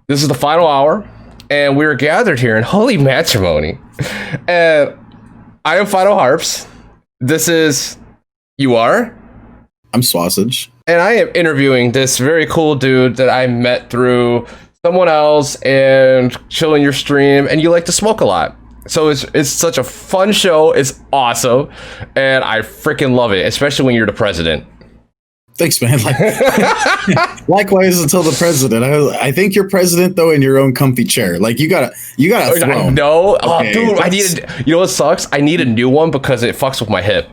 This is the final hour, and we are gathered here in holy matrimony. And I am FinalHarps. This is you are. I'm Swausage. And I am interviewing this very cool dude that I met through someone else and chilling your stream, and you like to smoke a lot. So it's such a fun show. It's awesome, and I freaking love it, especially when you're the president. Thanks, man. Likewise, until the president. I think you're president though in your own comfy chair. Like you got a throne. No, okay, dude, I needed. You know what sucks? I need a new one because it fucks with my hip.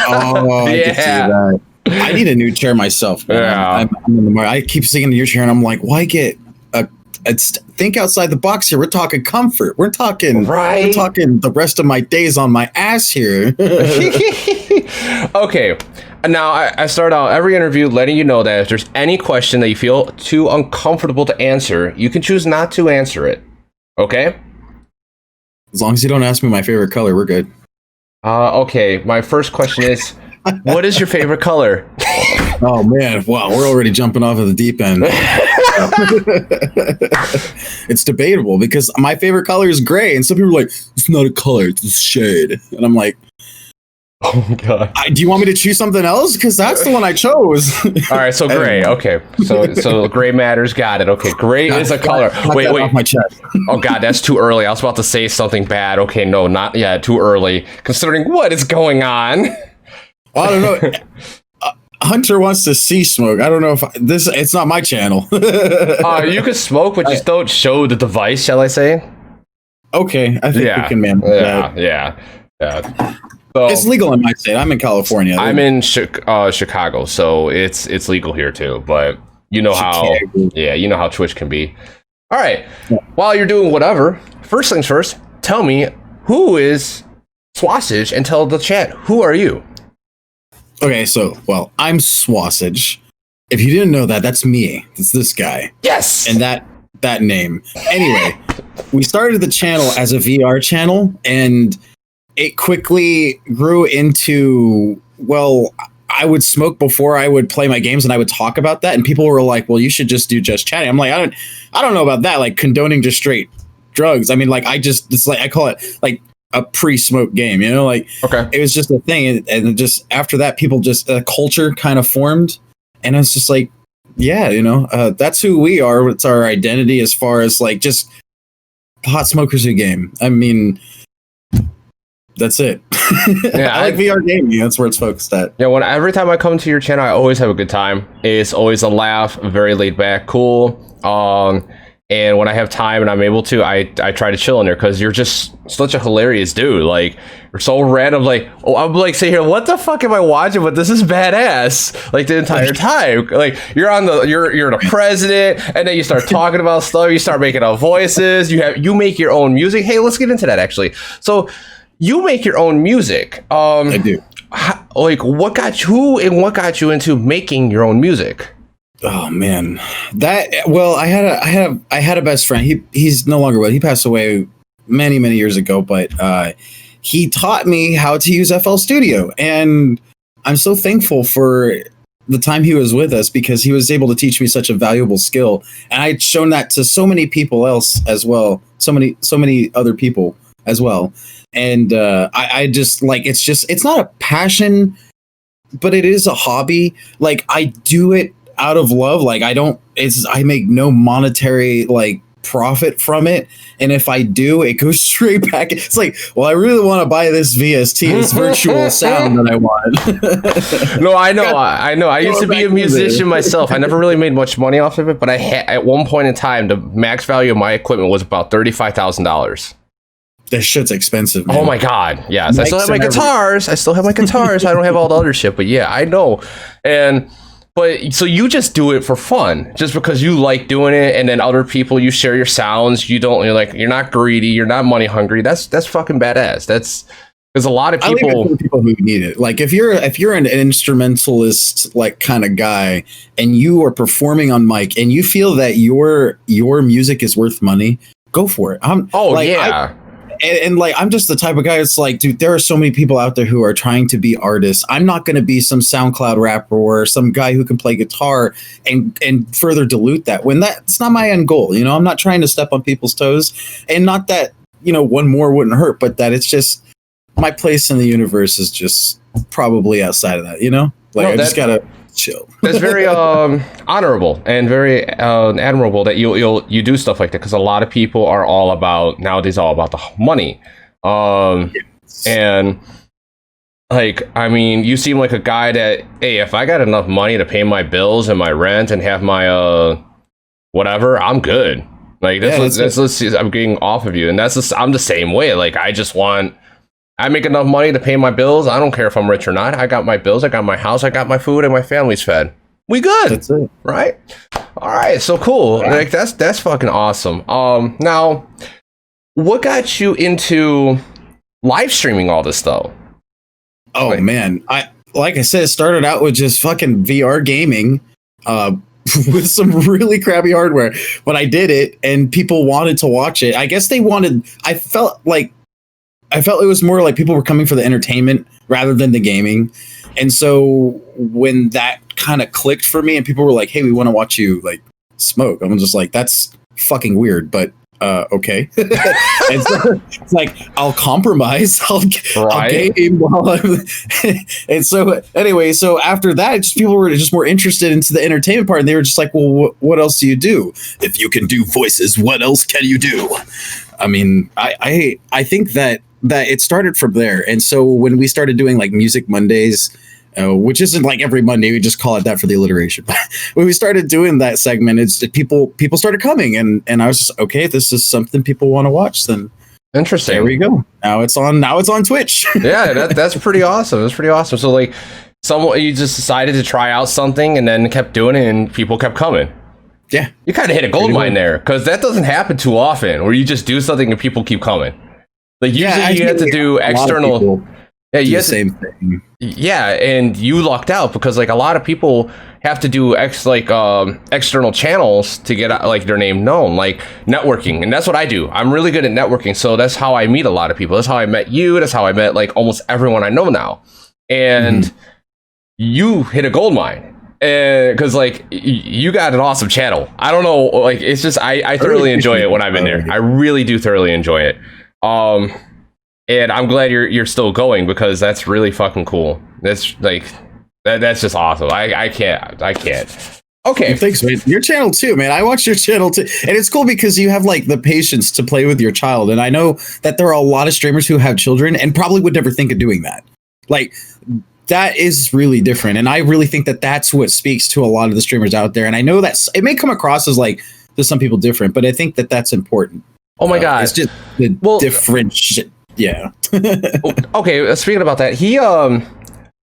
Oh, I can see that. I need a new chair myself. Man. Yeah. I'm in the market. I keep seeing your chair, and I'm like, why get a? Think outside the box here. We're talking comfort. We're talking. Right. We're talking the rest of my days on my ass here. Okay. Now, I start out every interview letting you know that if there's any question that you feel too uncomfortable to answer, you can choose not to answer it. Okay? As long as you don't ask me my favorite color, we're good. Okay. My first question is, what is your favorite color? Oh, man. Wow. We're already jumping off of the deep end. It's debatable because my favorite color is gray. And some people are like, it's not a color, it's a shade. And I'm like, oh my god! Do you want me to choose something else? Because that's the one I chose. All right, so gray. Okay, so gray matters. Got it. Okay, gray is a color. Wait. Off my chest. Oh god, that's too early. I was about to say something bad. Okay, no, not yet. Too early. Considering what is going on. I don't know. Hunter wants to see smoke. I don't know if it's not my channel. You can smoke, but just don't show the device. Shall I say? Okay, I think we can manage that. Yeah. So, it's legal in my state. I'm in California. I'm in Chicago, so it's legal here too. But you know how Twitch can be. All right. Yeah. While you're doing whatever, first things first, tell me who is Swausage and tell the chat who are you. Okay, I'm Swausage. If you didn't know that, that's me. It's this guy. Yes. And that name. Anyway, we started the channel as a VR channel, and it quickly grew into, I would smoke before I would play my games, and I would talk about that, and people were like, well, you should just do just chatting. I'm like, I don't know about that, like condoning just straight drugs. I mean, like, I call it like a pre-smoke game, you know, like, okay. It was just a thing. And just after that, people just, a culture kind of formed, and I was just like, yeah, you know, that's who we are. It's our identity as far as like just hot smokers who game. I mean, that's it. Yeah, I like VR gaming. That's where it's focused at. Yeah, every time I come to your channel, I always have a good time. It's always a laugh, very laid back, cool. And when I have time and I'm able to, I try to chill in there because you're just such a hilarious dude. Like, you're so random. Like, I'm like sitting here, what the fuck am I watching? But this is badass. Like the entire time. Like you're the president, and then you start talking about stuff. You start making up voices. You make your own music. Hey, let's get into that actually. So. You make your own music. I do. What got you into making your own music? Oh man, I had a best friend. He's no longer with. He passed away many years ago, but he taught me how to use FL Studio, and I'm so thankful for the time he was with us because he was able to teach me such a valuable skill, and I'd shown that to so many people else as well, so many other people as well. And I just like, it's not a passion, but it is a hobby. Like I do it out of love. Like I make no monetary like profit from it. And if I do, it goes straight back. It's like, well, I really want to buy this VST, this virtual sound that I want. No, I know. I used to be a musician myself. I never really made much money off of it, but at one point in time, the max value of my equipment was about $35,000. That shit's expensive, man. Oh my god, yes. I still have my guitars. I don't have all the other shit, but yeah, I know. But so you just do it for fun, just because you like doing it, and then other people, you share your sounds. You're not greedy. You're not money hungry. That's fucking badass. That's because a lot of people. I leave it for people who need it. Like if you're an instrumentalist like kind of guy, and you are performing on mic, and you feel that your music is worth money, go for it. and like I'm just the type of guy that's like, dude, there are so many people out there who are trying to be artists. I'm not going to be some SoundCloud rapper or some guy who can play guitar and further dilute that when that's not my end goal. You know, I'm not trying to step on people's toes, and not that, you know, one more wouldn't hurt, but that it's just my place in the universe is just probably outside of that, you know, like I just gotta chill. That's very honorable and very admirable that you do stuff like that, because a lot of people are all about nowadays all about the money, yes. And like, I mean, you seem like a guy that, hey, if I got enough money to pay my bills and my rent and have my whatever, I'm good. Like that's I'm getting off of you, and I'm the same way. Like I make enough money to pay my bills. I don't care if I'm rich or not. I got my bills, I got my house, I got my food, and my family's fed. We good. That's it. Right? All right, so cool. Yeah. Like that's fucking awesome. Now, what got you into live streaming all this though? Oh man. Like I said, it started out with just fucking VR gaming. With some really crappy hardware, but I did it and people wanted to watch it. I guess I felt it was more like people were coming for the entertainment rather than the gaming. And so when that kind of clicked for me and people were like, hey, we want to watch you like smoke, I'm just like, that's fucking weird, but okay. And so it's like, I'll compromise. I'll game while I'm and so anyway, so after that, people were just more interested into the entertainment part, and they were just like, well, what else do you do? If you can do voices, what else can you do? I mean, I think that it started from there. And so when we started doing like Music Mondays, which isn't like every Monday, we just call it that for the alliteration. But when we started doing that segment, it's people started coming, and I was just, okay, if this is something people want to watch, then interesting. There we go. Now it's on Twitch. Yeah, that's pretty awesome. That's pretty awesome. So like, you just decided to try out something and then kept doing it, and people kept coming. Yeah, you kind of hit a gold mine there, because that doesn't happen too often, where you just do something and people keep coming. Like usually you have to do external. Yeah, you have the same thing. Yeah, and you lucked out, because like a lot of people have to do external channels to get like their name known, like networking, and that's what I do. I'm really good at networking, so that's how I meet a lot of people. That's how I met you. That's how I met like almost everyone I know now. And you hit a gold mine, and because like you got an awesome channel. I don't know, like it's just I thoroughly enjoy it when I'm in there. I really do thoroughly enjoy it. And I'm glad you're still going, because that's really fucking cool. That's like that's just awesome. I can't. Okay. Thanks, man. Your channel too, man. I watch your channel too. And it's cool because you have like the patience to play with your child. And I know that there are a lot of streamers who have children and probably would never think of doing that. Like, that is really different. And I really think that that's what speaks to a lot of the streamers out there. And I know that it may come across as like, to some people different, but I think that that's important. Oh my God. It's just the different shit. Yeah. Okay, speaking about that,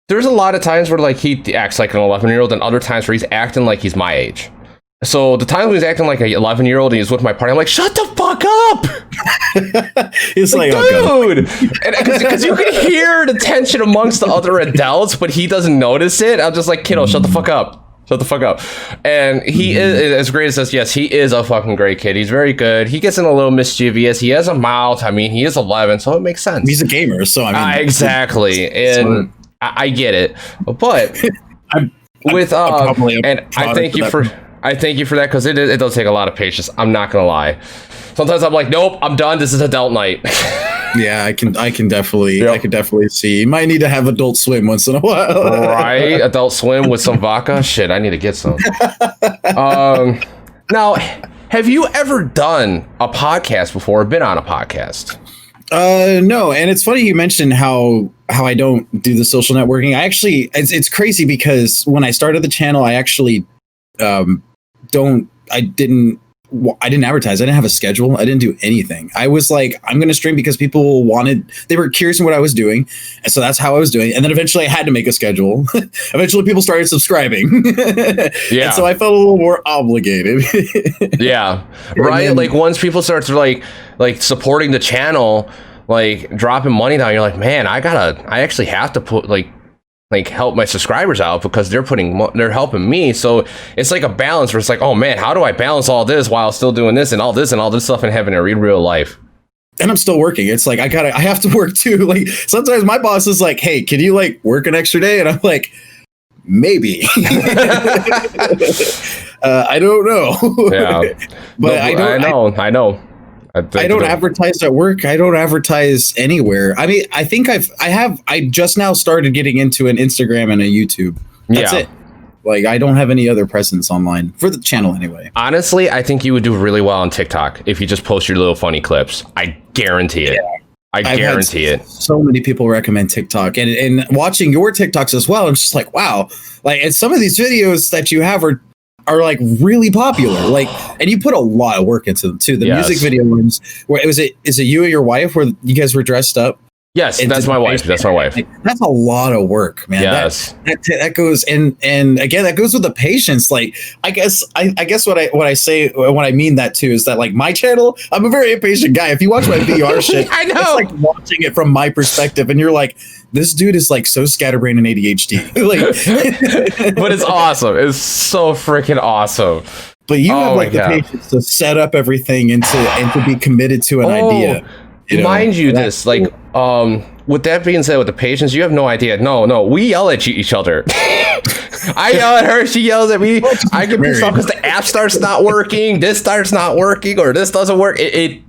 there's a lot of times where like he acts like an 11-year-old, and other times where he's acting like he's my age. So the time when he's acting like an 11-year-old and he's with my party, I'm like, shut the fuck up. He's like, dude, because you can hear the tension amongst the other adults, but he doesn't notice it. I'm just like, kiddo, shut the fuck up. Shut the fuck up. And he is, as great as this, yes, he is a fucking great kid. He's very good. He gets in a little mischievous. He has a mouth. I mean, he is 11, so it makes sense. He's a gamer, so I mean. Exactly. And I get it. But I thank you for that, because it does take a lot of patience. I'm not going to lie. Sometimes I'm like, nope, I'm done. This is adult night. Yeah, I can definitely see. You might need to have Adult Swim once in a while. Right? Adult Swim with some vodka? Shit, I need to get some. Now, have you ever done a podcast before or been on a podcast? No, and it's funny you mentioned how I don't do the social networking. I actually, it's crazy because when I started the channel, I actually I didn't advertise. I didn't have a schedule. I didn't do anything. I was like, I'm going to stream because people they were curious in what I was doing. And so that's how I was doing. And then eventually I had to make a schedule. Eventually people started subscribing. Yeah. And so I felt a little more obligated. Yeah. Right. Then, like once people start to like supporting the channel, like dropping money down, you're like, man, I actually have to put like help my subscribers out, because they're helping me. So it's like a balance where it's like, oh man, how do I balance all this while still doing this and all this stuff and having a real life? and I'm still working. It's like, I have to work too. Like sometimes my boss is like, hey, can you like work an extra day? And I'm like, maybe. I don't know. Yeah. But I know. I don't advertise at work. I don't advertise anywhere. I mean, I think I just now started getting into an Instagram and a YouTube. That's it. Like, I don't have any other presence online for the channel anyway. Honestly, I think you would do really well on TikTok if you just post your little funny clips. I guarantee it. Yeah. I guarantee it. So many people recommend TikTok, and watching your TikToks as well. I'm just like, wow. Like, and some of these videos that you have are like really popular. Like, and you put a lot of work into them too. The music video ones, where is it you and your wife where you guys were dressed up? Yes, that's my wife. That's my wife. That's a lot of work, man. Yes, that goes and again, that goes with the patience. Like, I guess what I say when I mean that too is that, like, my channel, I'm a very impatient guy. If you watch my VR shit, I know, it's like watching it from my perspective, and you're like, this dude is like so scatterbrained and ADHD. Like, but it's awesome. It's so freaking awesome. But you have like the patience to set up everything and to be committed to an idea. Mind you, this, like, with that being said, with the patience, you have no idea. No, we yell at each other. I yell at her, she yells at me. I get pissed off because the app starts not working, this starts not working, or this doesn't work.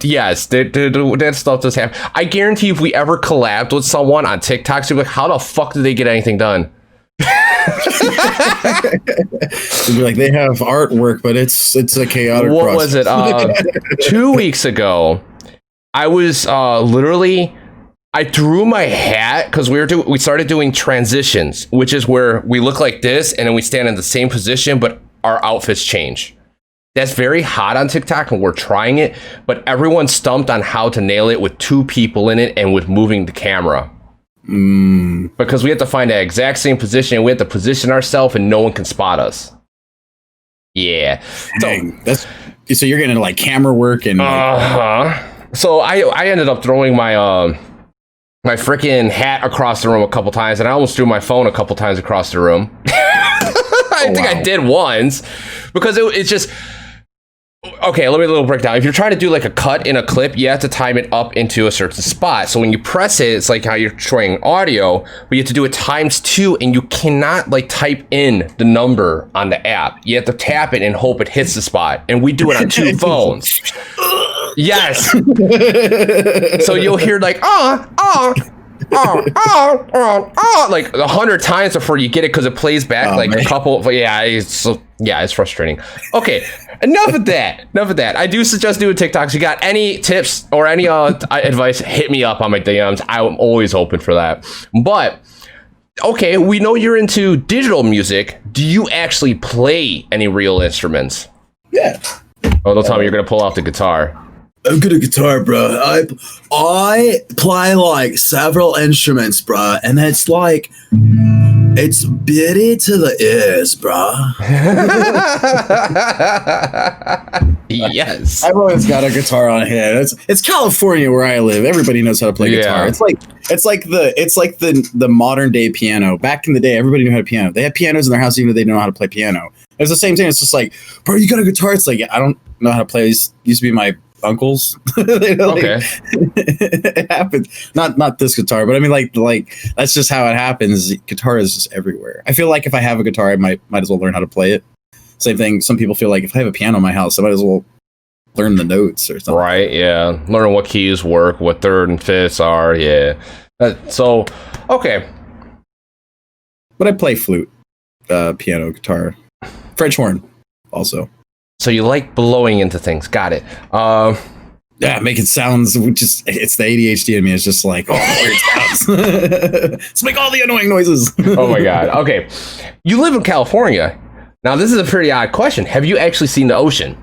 Yes, that stuff does happen. I guarantee if we ever collabed with someone on TikTok, she'd be like, how the fuck did they get anything done? Be like, they have artwork, but it's a chaotic What process. Was it? 2 weeks ago, I was literally, I threw my hat because we started doing transitions, which is where we look like this and then we stand in the same position, but our outfits change. That's very hot on TikTok and we're trying it, but everyone stumped on how to nail it with 2 people in it and with moving the camera. Because we have to find that exact same position and we have to position ourselves and no one can spot us. Yeah. Dang, so you're getting like camera work and So I ended up throwing my my freaking hat across the room a couple times, and I almost threw my phone a couple times across the room. I think I did once because it's just okay. Let me do a little breakdown. If you're trying to do like a cut in a clip, you have to time it up into a certain spot. So when you press it, it's like how you're showing audio, but you have to do it ×2, and you cannot like type in the number on the app. You have to tap it and hope it hits the spot. And we do it on 2 phones. Yes. So you'll hear like like 100 times before you get it because it plays back a couple. It's frustrating. Okay, enough of that. I do suggest doing TikToks. You got any tips or any advice? Hit me up on my DMs. I'm always open for that. But okay, we know you're into digital music. Do you actually play any real instruments? Yeah. Oh, don't tell me you're gonna pull out the guitar. I'm good at guitar, bro. I play like several instruments, bro, and it's like it's bitty to the ears, bro. Yes, I've always got a guitar on hand. It's California where I live. Everybody knows how to play guitar. It's like the modern day piano. Back in the day, everybody knew how to piano. They had pianos in their house, even though they didn't know how to play piano. It's the same thing. It's just like, bro, you got a guitar. It's like, I don't know how to play. These used to be my uncles. Okay. It happens. Not this guitar, but I mean like that's just how it happens. Guitar is just everywhere. I feel like if I have a guitar, I might as well learn how to play it. Same thing. Some people feel like if I have a piano in my house, I might as well learn the notes or something. Right, yeah. Learn what keys work, what third and fifths are, yeah. So, okay. But I play flute, piano, guitar, French horn also. So you like blowing into things. Got it. Yeah, making sounds, it's the ADHD in me. It's just like, weird sounds. Let's make all the annoying noises. Oh my God. Okay. You live in California. Now, this is a pretty odd question. Have you actually seen the ocean?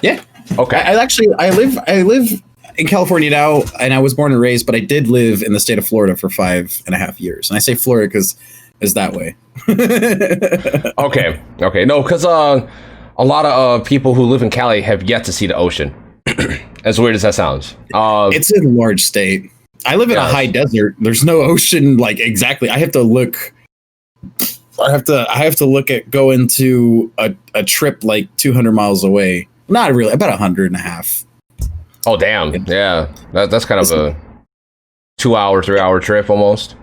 Yeah. Okay. I live in California now, and I was born and raised, but I did live in the state of Florida for 5.5 years. And I say Florida because it's that way. Okay. No, because a lot of people who live in Cali have yet to see the ocean. As weird as that sounds. It's in a large state. I live in a high desert. There's no ocean, like, exactly. I have to look at going to a trip like 200 miles away. Not really, about 150. Oh damn, yeah, that's kind of a 2 hour, 3 hour trip almost.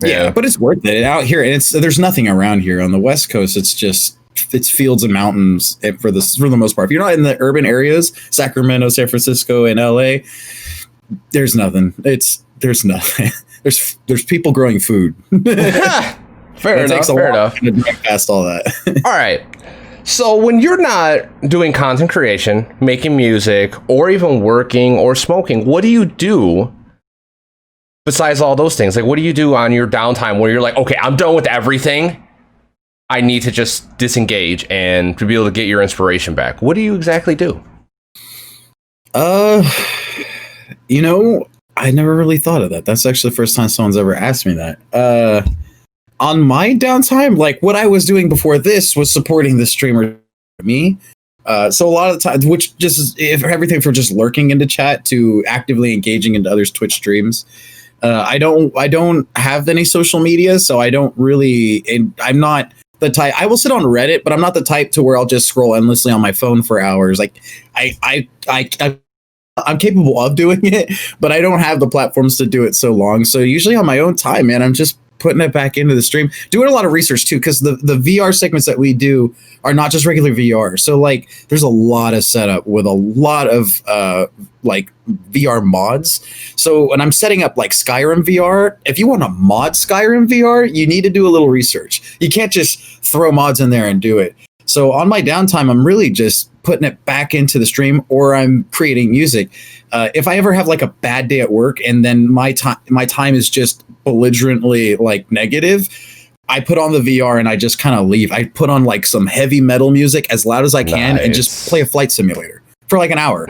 Yeah, but it's worth it. Out here, there's nothing around here on the West Coast. It's fields and mountains for the most part. If you're not in the urban areas, Sacramento, San Francisco, and LA, there's nothing. There's nothing. There's people growing food. Fair enough. Fair enough. To drive past all that. All right. So when you're not doing content creation, making music, or even working or smoking, what do you do besides all those things? Like, what do you do on your downtime where you're like, okay, I'm done with everything. I need to just disengage and to be able to get your inspiration back. What do you exactly do? I never really thought of that. That's actually the first time someone's ever asked me that. On my downtime, like what I was doing before this was supporting the streamer, me. So a lot of the time, which just is if everything from just lurking into chat to actively engaging into others' Twitch streams. I don't have any social media, so I don't really. I'm not the type. I will sit on Reddit, but I'm not the type to where I'll just scroll endlessly on my phone for hours. Like I'm capable of doing it, but I don't have the platforms to do it so long. So usually on my own time, man, I'm just putting it back into the stream, doing a lot of research too, because the VR segments that we do are not just regular VR. So like there's a lot of setup with a lot of like VR mods. So when I'm setting up like Skyrim VR, if you want to mod Skyrim VR, you need to do a little research. You can't just throw mods in there and do it. So on my downtime, I'm really just putting it back into the stream, or I'm creating music. If I ever have like a bad day at work and then my time is just belligerently like negative, I put on the VR and I just kind of leave. I put on like some heavy metal music as loud as I can and just play a flight simulator for like an hour.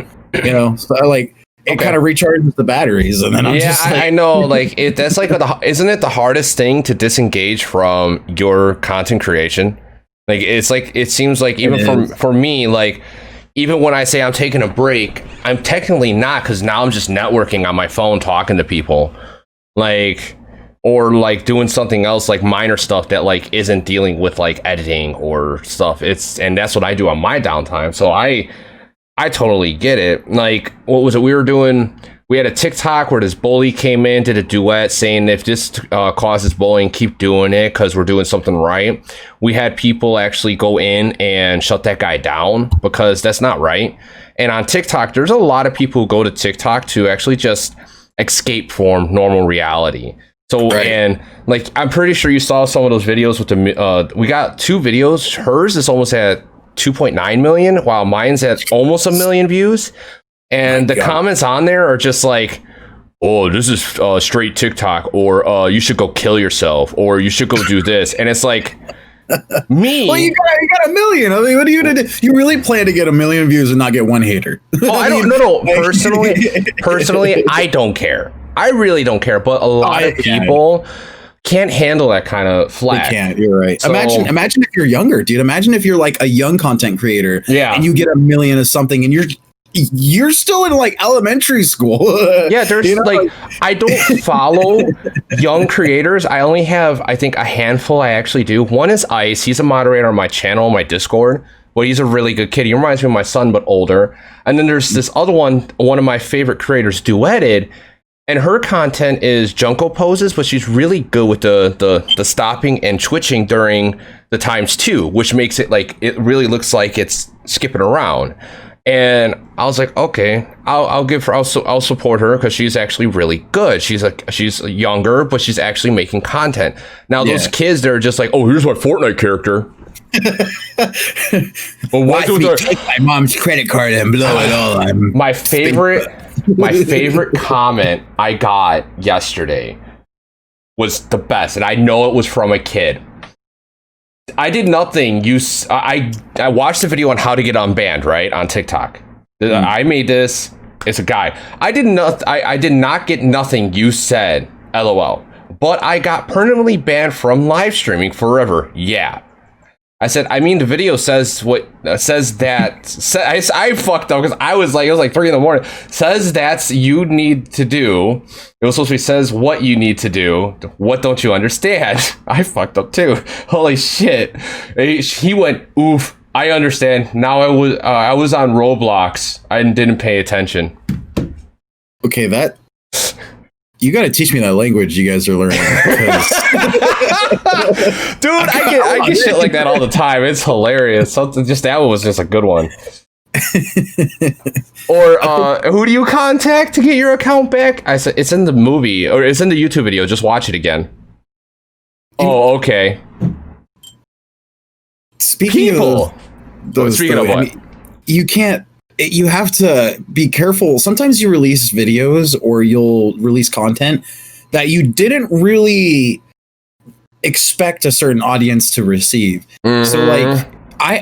So like it kind of recharges the batteries, and then I'm just like, I know, like that's like isn't it the hardest thing to disengage from your content creation? Like it's like it seems like even for me, like even when I say I'm taking a break, I'm technically not, because now I'm just networking on my phone, talking to people, like, or like doing something else, like minor stuff that like isn't dealing with like editing or stuff. And that's what I do on my downtime. So I totally get it. Like, what was it we were doing? We had a TikTok where this bully came in, did a duet saying if this causes bullying, keep doing it because we're doing something right. We had people actually go in and shut that guy down because that's not right. And on TikTok, there's a lot of people who go to TikTok to actually just escape from normal reality. So, right. And like, I'm pretty sure you saw some of those videos with the, we got 2 videos. Hers is almost at 2.9 million, while mine's at almost 1 million views. And the comments on there are just like, oh, this is straight TikTok, or you should go kill yourself, or you should go do this. And it's like, me. Well, you got 1 million. I mean, what are you gonna do? You really plan to get 1 million views and not get one hater? Oh, I don't know. Personally, I don't care. I really don't care. But a lot of people can't handle that kind of flack. They can't. You're right. So, imagine if you're younger, dude. Imagine if you're like a young content creator, and you get 1 million of something, and you're still in like elementary school. Yeah, there's like I don't follow young creators. I only have, I think, a handful I actually do. One is Ice. He's a moderator on my channel, my Discord. Well, he's a really good kid. He reminds me of my son, but older. And then there's this other one of my favorite creators, Duetted. And her content is Junko poses, but she's really good with the stopping and twitching during the times 2, which makes it like it really looks like it's skipping around. And I was like, okay, I'll support her because she's actually really good. She's younger, but she's actually making content. Now those kids, they're just like, oh, here's my Fortnite character. Well, watch me take my mom's credit card and blow it all. My favorite comment I got yesterday was the best, and I know it was from a kid. I did nothing. I watched the video on how to get unbanned, right, on TikTok. I made this. It's a guy. I did not get nothing you said, LOL. But I got permanently banned from live streaming forever. Yeah. I said, I mean, the video says what says that. I fucked up because it was like 3 a.m. Says that's you need to do. It was supposed to be says what you need to do. What don't you understand? I fucked up too. Holy shit. He went, oof. I understand. Now I was on Roblox. I didn't pay attention. Okay, that you got to teach me that language you guys are learning. Dude, I get shit like that all the time. It's hilarious. Something just that one was just a good one. Or who do you contact to get your account back? I said it's in the movie or it's in the YouTube video. Just watch it again. Oh, okay. Speaking of those, speaking of what? I mean, you can't. You have to be careful. Sometimes you release videos or you'll release content that you didn't really expect a certain audience to receive. Mm-hmm. So like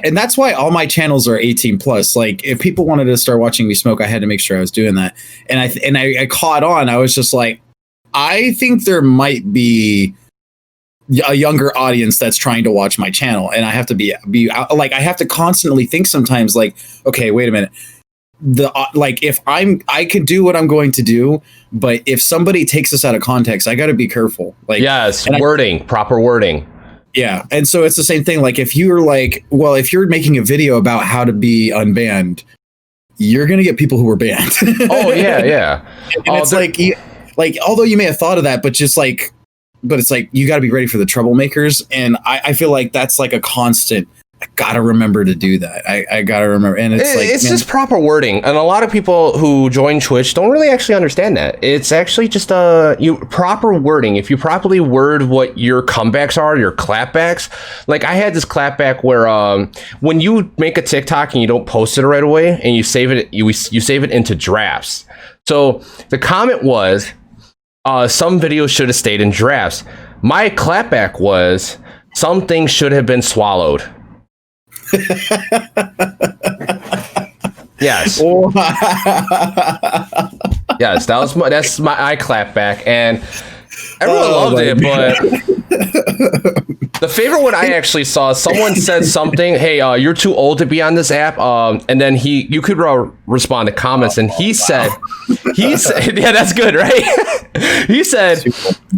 and that's why all my channels are 18 plus. Like if people wanted to start watching me smoke, I had to make sure I was doing that. And I caught on. I was just like, I think there might be a younger audience that's trying to watch my channel, and I have to be like, I have to constantly think sometimes like, okay, wait a minute. Like if I could do what I'm going to do, but if somebody takes this out of context, I got to be careful. Like, yes, proper wording. Yeah. And so it's the same thing. Like if you're like, well, if you're making a video about how to be unbanned, you're going to get people who are banned. Oh yeah. Yeah. And it's like, although you may have thought of that, but it's like, you got to be ready for the troublemakers. And I feel like that's like a constant. I gotta remember to do that. I gotta remember, and it's just proper wording. And a lot of people who join Twitch don't really actually understand that. It's actually just proper wording. If you properly word what your comebacks are, your clapbacks. Like I had this clapback where when you make a TikTok and you don't post it right away and you save it, you save it into drafts. So the comment was, some videos should have stayed in drafts. My clapback was, some things should have been swallowed. Yes. Yes, that's my clap back, and everyone loved it. But the favorite one I actually saw, someone said something, "Hey, you're too old to be on this app," and then you could respond to comments, and he said, yeah, that's good, right? He said,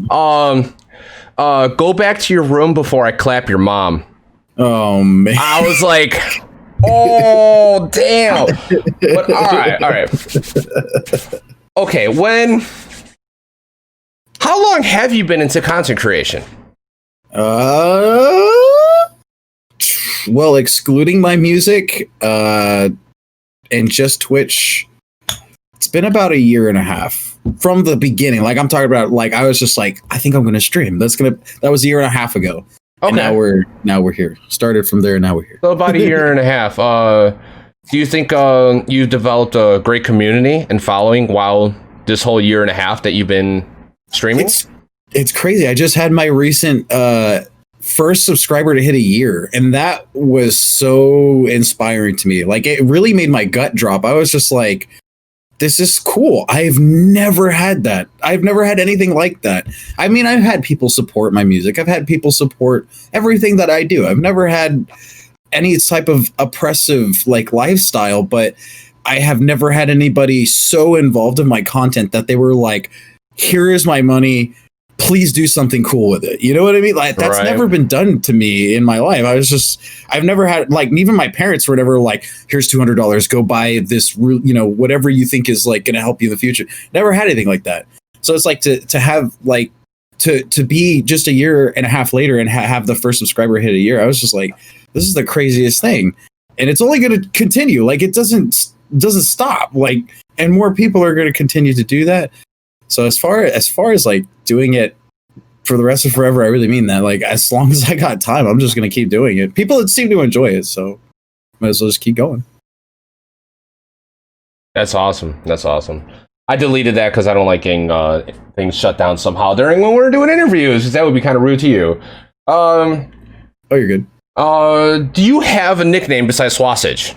go back to your room before I clap your mom. Oh man! I was like, "Oh damn!" But all right. Okay, how long have you been into content creation? Well, excluding my music, and just Twitch, it's been about a year and a half from the beginning. Like I'm talking about, like I was just like, I think I'm going to stream. That was a year and a half ago. Okay. And now we're here. Started from there, and now we're here. So about a year and a half. Do you think you developed a great community and following while this whole year and a half that you've been streaming? It's crazy. I just had my recent first subscriber to hit a year, and that was so inspiring to me. Like it really made my gut drop. I was just like, this is cool. I've never had that. I've never had anything like that. I mean, I've had people support my music. I've had people support everything that I do. I've never had any type of oppressive like lifestyle, but I have never had anybody so involved in my content that they were like, here is my money. Please do something cool with it. You know what I mean? Like that's never been done to me in my life. I've never had, like, even my parents were never like, here's $200, go buy this, whatever you think is like going to help you in the future. Never had anything like that. So it's like to have like, to be just a year and a half later and have the first subscriber hit a year. I was just like, this is the craziest thing. And it's only going to continue. Like it doesn't stop. Like, and more people are going to continue to do that. So as far as like doing it for the rest of forever, I really mean that. Like as long as I got time, I'm just gonna keep doing it. People seem to enjoy it, so might as well just keep going. That's awesome. I deleted that because I don't like getting things shut down somehow during when we're doing interviews, because that would be kind of rude to you. Oh, you're good. Do you have a nickname besides Swausage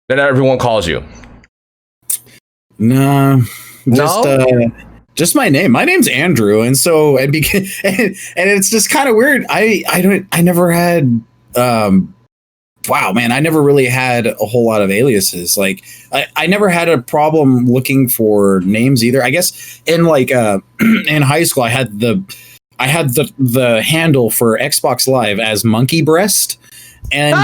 that everyone calls you? No. Just my name. My name's Andrew, and so and it's just kind of weird. I never had wow, man, I never really had a whole lot of aliases. Like I never had a problem looking for names either. I guess in like in high school I had the handle for Xbox Live as Monkey Breast, and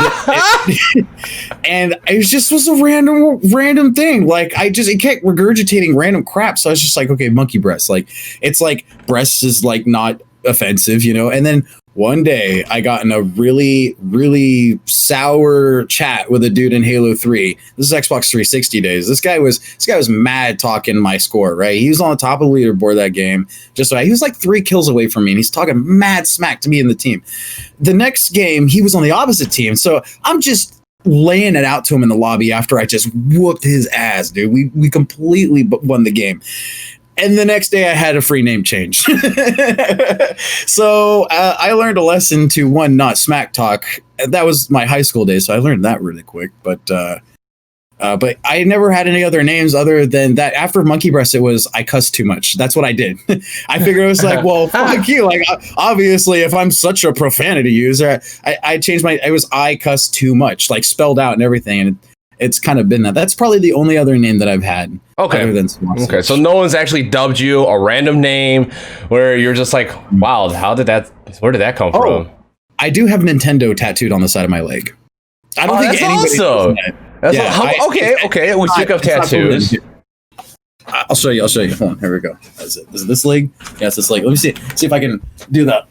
and it just was a random thing. Like it kept regurgitating random crap. So I was just like, okay, monkey breast. Like it's like breast is like not offensive, you know. And then one day I got in a really sour chat with a dude in Halo 3. This is Xbox 360 days. This guy was mad talking my score, right? He was on the top of the leaderboard that game. He was like 3 kills away from me, and he's talking mad smack to me in the team. The next game, he was on the opposite team. So I'm just laying it out to him in the lobby after I just whooped his ass, dude. We completely won the game. And the next day I had a free name change. So I learned a lesson to, one, not smack talk. That was my high school days, so I learned that really quick. But I never had any other names other than that. After Monkey Breast, it was I cussed too much. That's what I did. I figured it was like, well, fuck you. Like, obviously, if I'm such a profanity user, I changed it was I cuss too much, like spelled out and everything. And it's kind of been that. That's probably the only other name that I've had. Okay. Other than Swausage. Okay. So no one's actually dubbed you a random name where you're just like, wow, where did that come from? I do have Nintendo tattooed on the side of my leg. I don't think anybody awesome. Knows that. Okay. We speak of tattoos. I'll show you. Hold on. Here we go. Is it this leg? Yeah, it's this leg. Let me see if I can do that.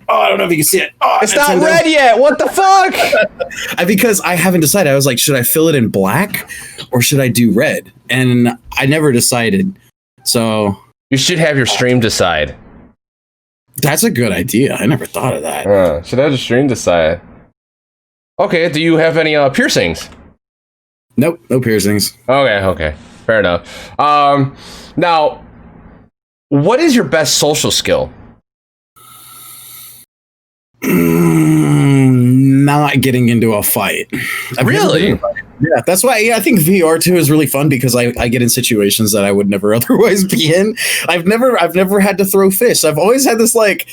I don't know if you can see it. It's not red yet. What the fuck? Because I haven't decided. I was like, should I fill it in black or should I do red? And I never decided. So you should have your stream decide. That's a good idea. I never thought of that. Should have the stream decide. Okay. Do you have any piercings? Nope. No piercings. Okay. Fair enough. Now, what is your best social skill? Not getting into a fight. Really? Yeah, that's why. Yeah, I think VR too is really fun because I get in situations that I would never otherwise be in. I've never had to throw fists. I've always had this like,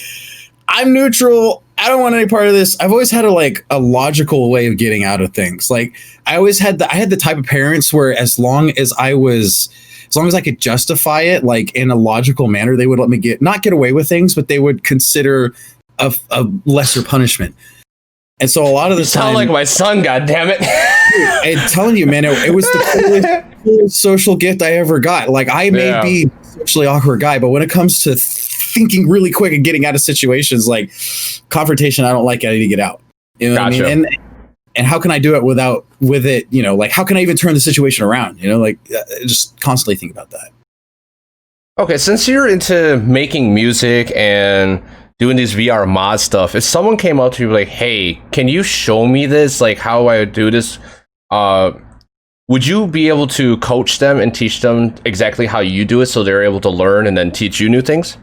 I'm neutral. I don't want any part of this. I've always had a logical way of getting out of things. Like I had the type of parents where as long as I could justify it like in a logical manner, they would let me not get away with things, but they would consider a lesser punishment. And so a lot of the time, sound like my son, God damn it. I'm telling you, man, it was the coolest social gift I ever got. Like I may be a socially awkward guy, but when it comes to thinking really quick and getting out of situations like confrontation, I don't like it. I need to get out. You know what I mean? And how can I do it with it, you know, like how can I even turn the situation around? You know, like just constantly think about that. Okay, since you're into making music and doing these VR mod stuff, if someone came up to you like, hey, can you show me this, like how I would do this, would you be able to coach them and teach them exactly how you do it so they're able to learn and then teach you new things?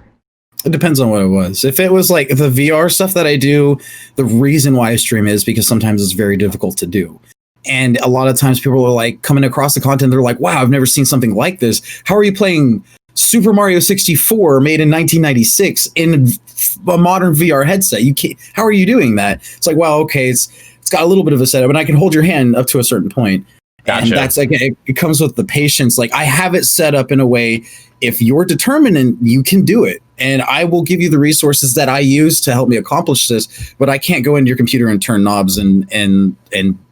It depends on what it was. If it was like the VR stuff that I do, the reason why I stream is because sometimes it's very difficult to do. And a lot of times people are like coming across the content, they're like, wow, I've never seen something like this. How are you playing Super Mario 64 made in 1996 in a modern VR headset? You can't. How are you doing that? It's like, well, okay, it's got a little bit of a setup, and I can hold your hand up to a certain point. Gotcha. And that's like it comes with the patience. Like I have it set up in a way. If you're determined, you can do it, and I will give you the resources that I use to help me accomplish this. But I can't go into your computer and turn knobs and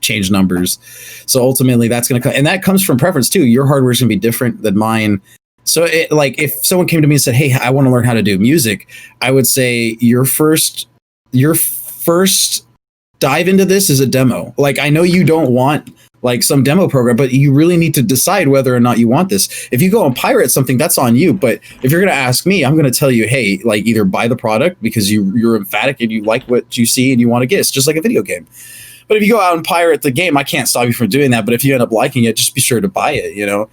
change numbers. So ultimately, that's going to come, and that comes from preference too. Your hardware is going to be different than mine. So like if someone came to me and said, hey, I want to learn how to do music, I would say your first dive into this is a demo. Like I know you don't want like some demo program, but you really need to decide whether or not you want this. If you go and pirate something, that's on you. But if you're going to ask me, I'm going to tell you, hey, like either buy the product because you're emphatic and you like what you see and you want to get. It's just like a video game. But if you go out and pirate the game, I can't stop you from doing that. But if you end up liking it, just be sure to buy it, you know?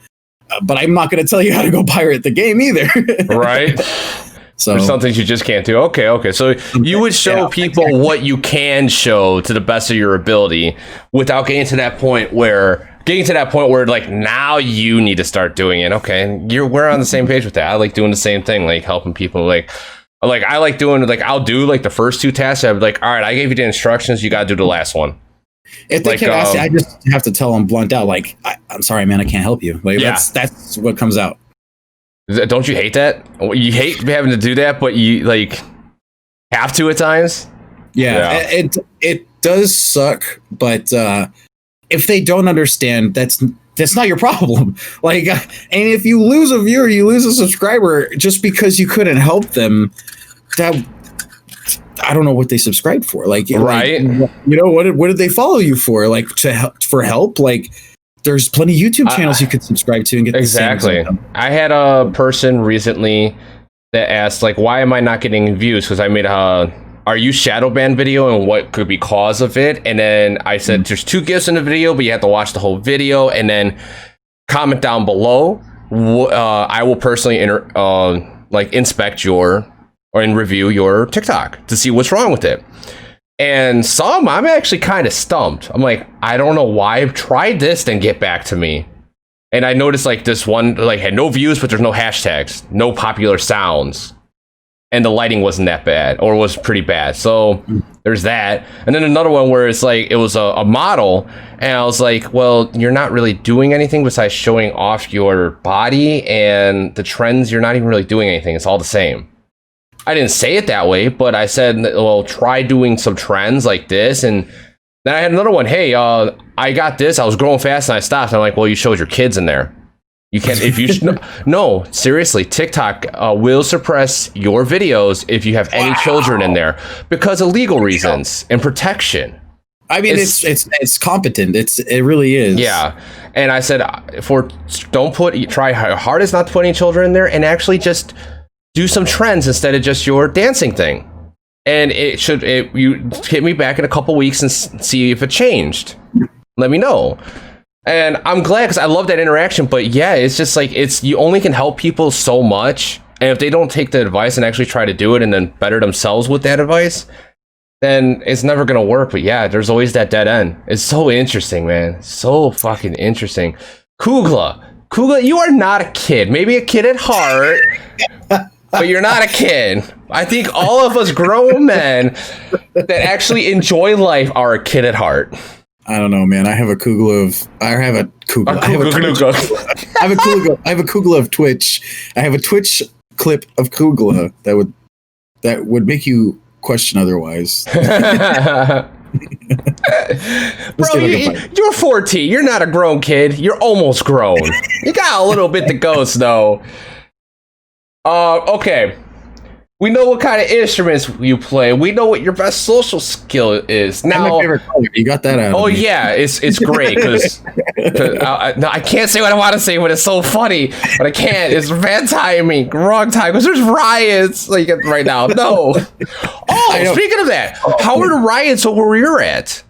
But I'm not going to tell you how to go pirate the game either. Right. So there's some things you just can't do. Okay. So you would show people what you can show to the best of your ability without getting to that point where like now you need to start doing it. Okay. And we're on the same page with that. I like doing the same thing, like helping people like I like doing like, I'll do like the first 2 tasks. I'd be like, all right, I gave you the instructions. You got to do the last one. If they can't ask you, I just have to tell them blunt out, like, I'm sorry, man, I can't help you. Like, that's what comes out. Don't you hate that? You hate having to do that, but you like have to at times. Yeah. It does suck, but if they don't understand, that's not your problem. Like, and if you lose a viewer, you lose a subscriber just because you couldn't help them. That I don't know what they subscribed for. Like, right? Like, you know, what did they follow you for? Like for help? Like, there's plenty of YouTube channels you could subscribe to and get exactly. I had a person recently that asked, like, why am I not getting views? Because I made a "Are you shadow banned" video and what could be cause of it, and then I said there's 2 gifts in the video, but you have to watch the whole video, and then comment down below. I will personally inspect and review your TikTok to see what's wrong with it. And some, I'm actually kind of stumped. I'm like, I don't know why. I've tried this, then get back to me. And I noticed like this one like had no views, but there's no hashtags, no popular sounds. And the lighting wasn't that bad, or was pretty bad. So there's that. And then another one where it's like, it was a model. And I was like, well, you're not really doing anything besides showing off your body, and the trends, you're not even really doing anything. It's all the same. I didn't say it that way, but I said, well, try doing some trends like this. And then I had another one. Hey, I got this. I was growing fast and I stopped. And I'm like, well, you showed your kids in there. You can't, if you, no, seriously, TikTok will suppress your videos if you have any children in there because of legal reasons and protection. I mean, it's competent. It really is. Yeah. And I said, try hardest not to put any children in there, and actually just do some trends instead of just your dancing thing. And you hit me back in a couple weeks and see if it changed. Let me know. And I'm glad, because I love that interaction. But yeah, it's just like, you only can help people so much. And if they don't take the advice and actually try to do it and then better themselves with that advice, then it's never going to work. But yeah, there's always that dead end. It's so interesting, man. So fucking interesting. Kugla, you are not a kid. Maybe a kid at heart. But you're not a kid. I think all of us grown men that actually enjoy life are a kid at heart. I don't know, man. I have a kugla of Twitch. I have a Twitch clip of kugla that would make you question otherwise. Bro, you're 14. You're not a grown kid. You're almost grown. You got a little bit to go, Snow. Okay. We know what kind of instruments you play. We know what your best social skill is. Now, my favorite color. You got that out. Oh yeah, it's great because I can't say what I want to say, but it's so funny. But I can't. It's bad timing, wrong time, because there's riots like right now. No. Oh, speaking of that, how are the riots over where you're at?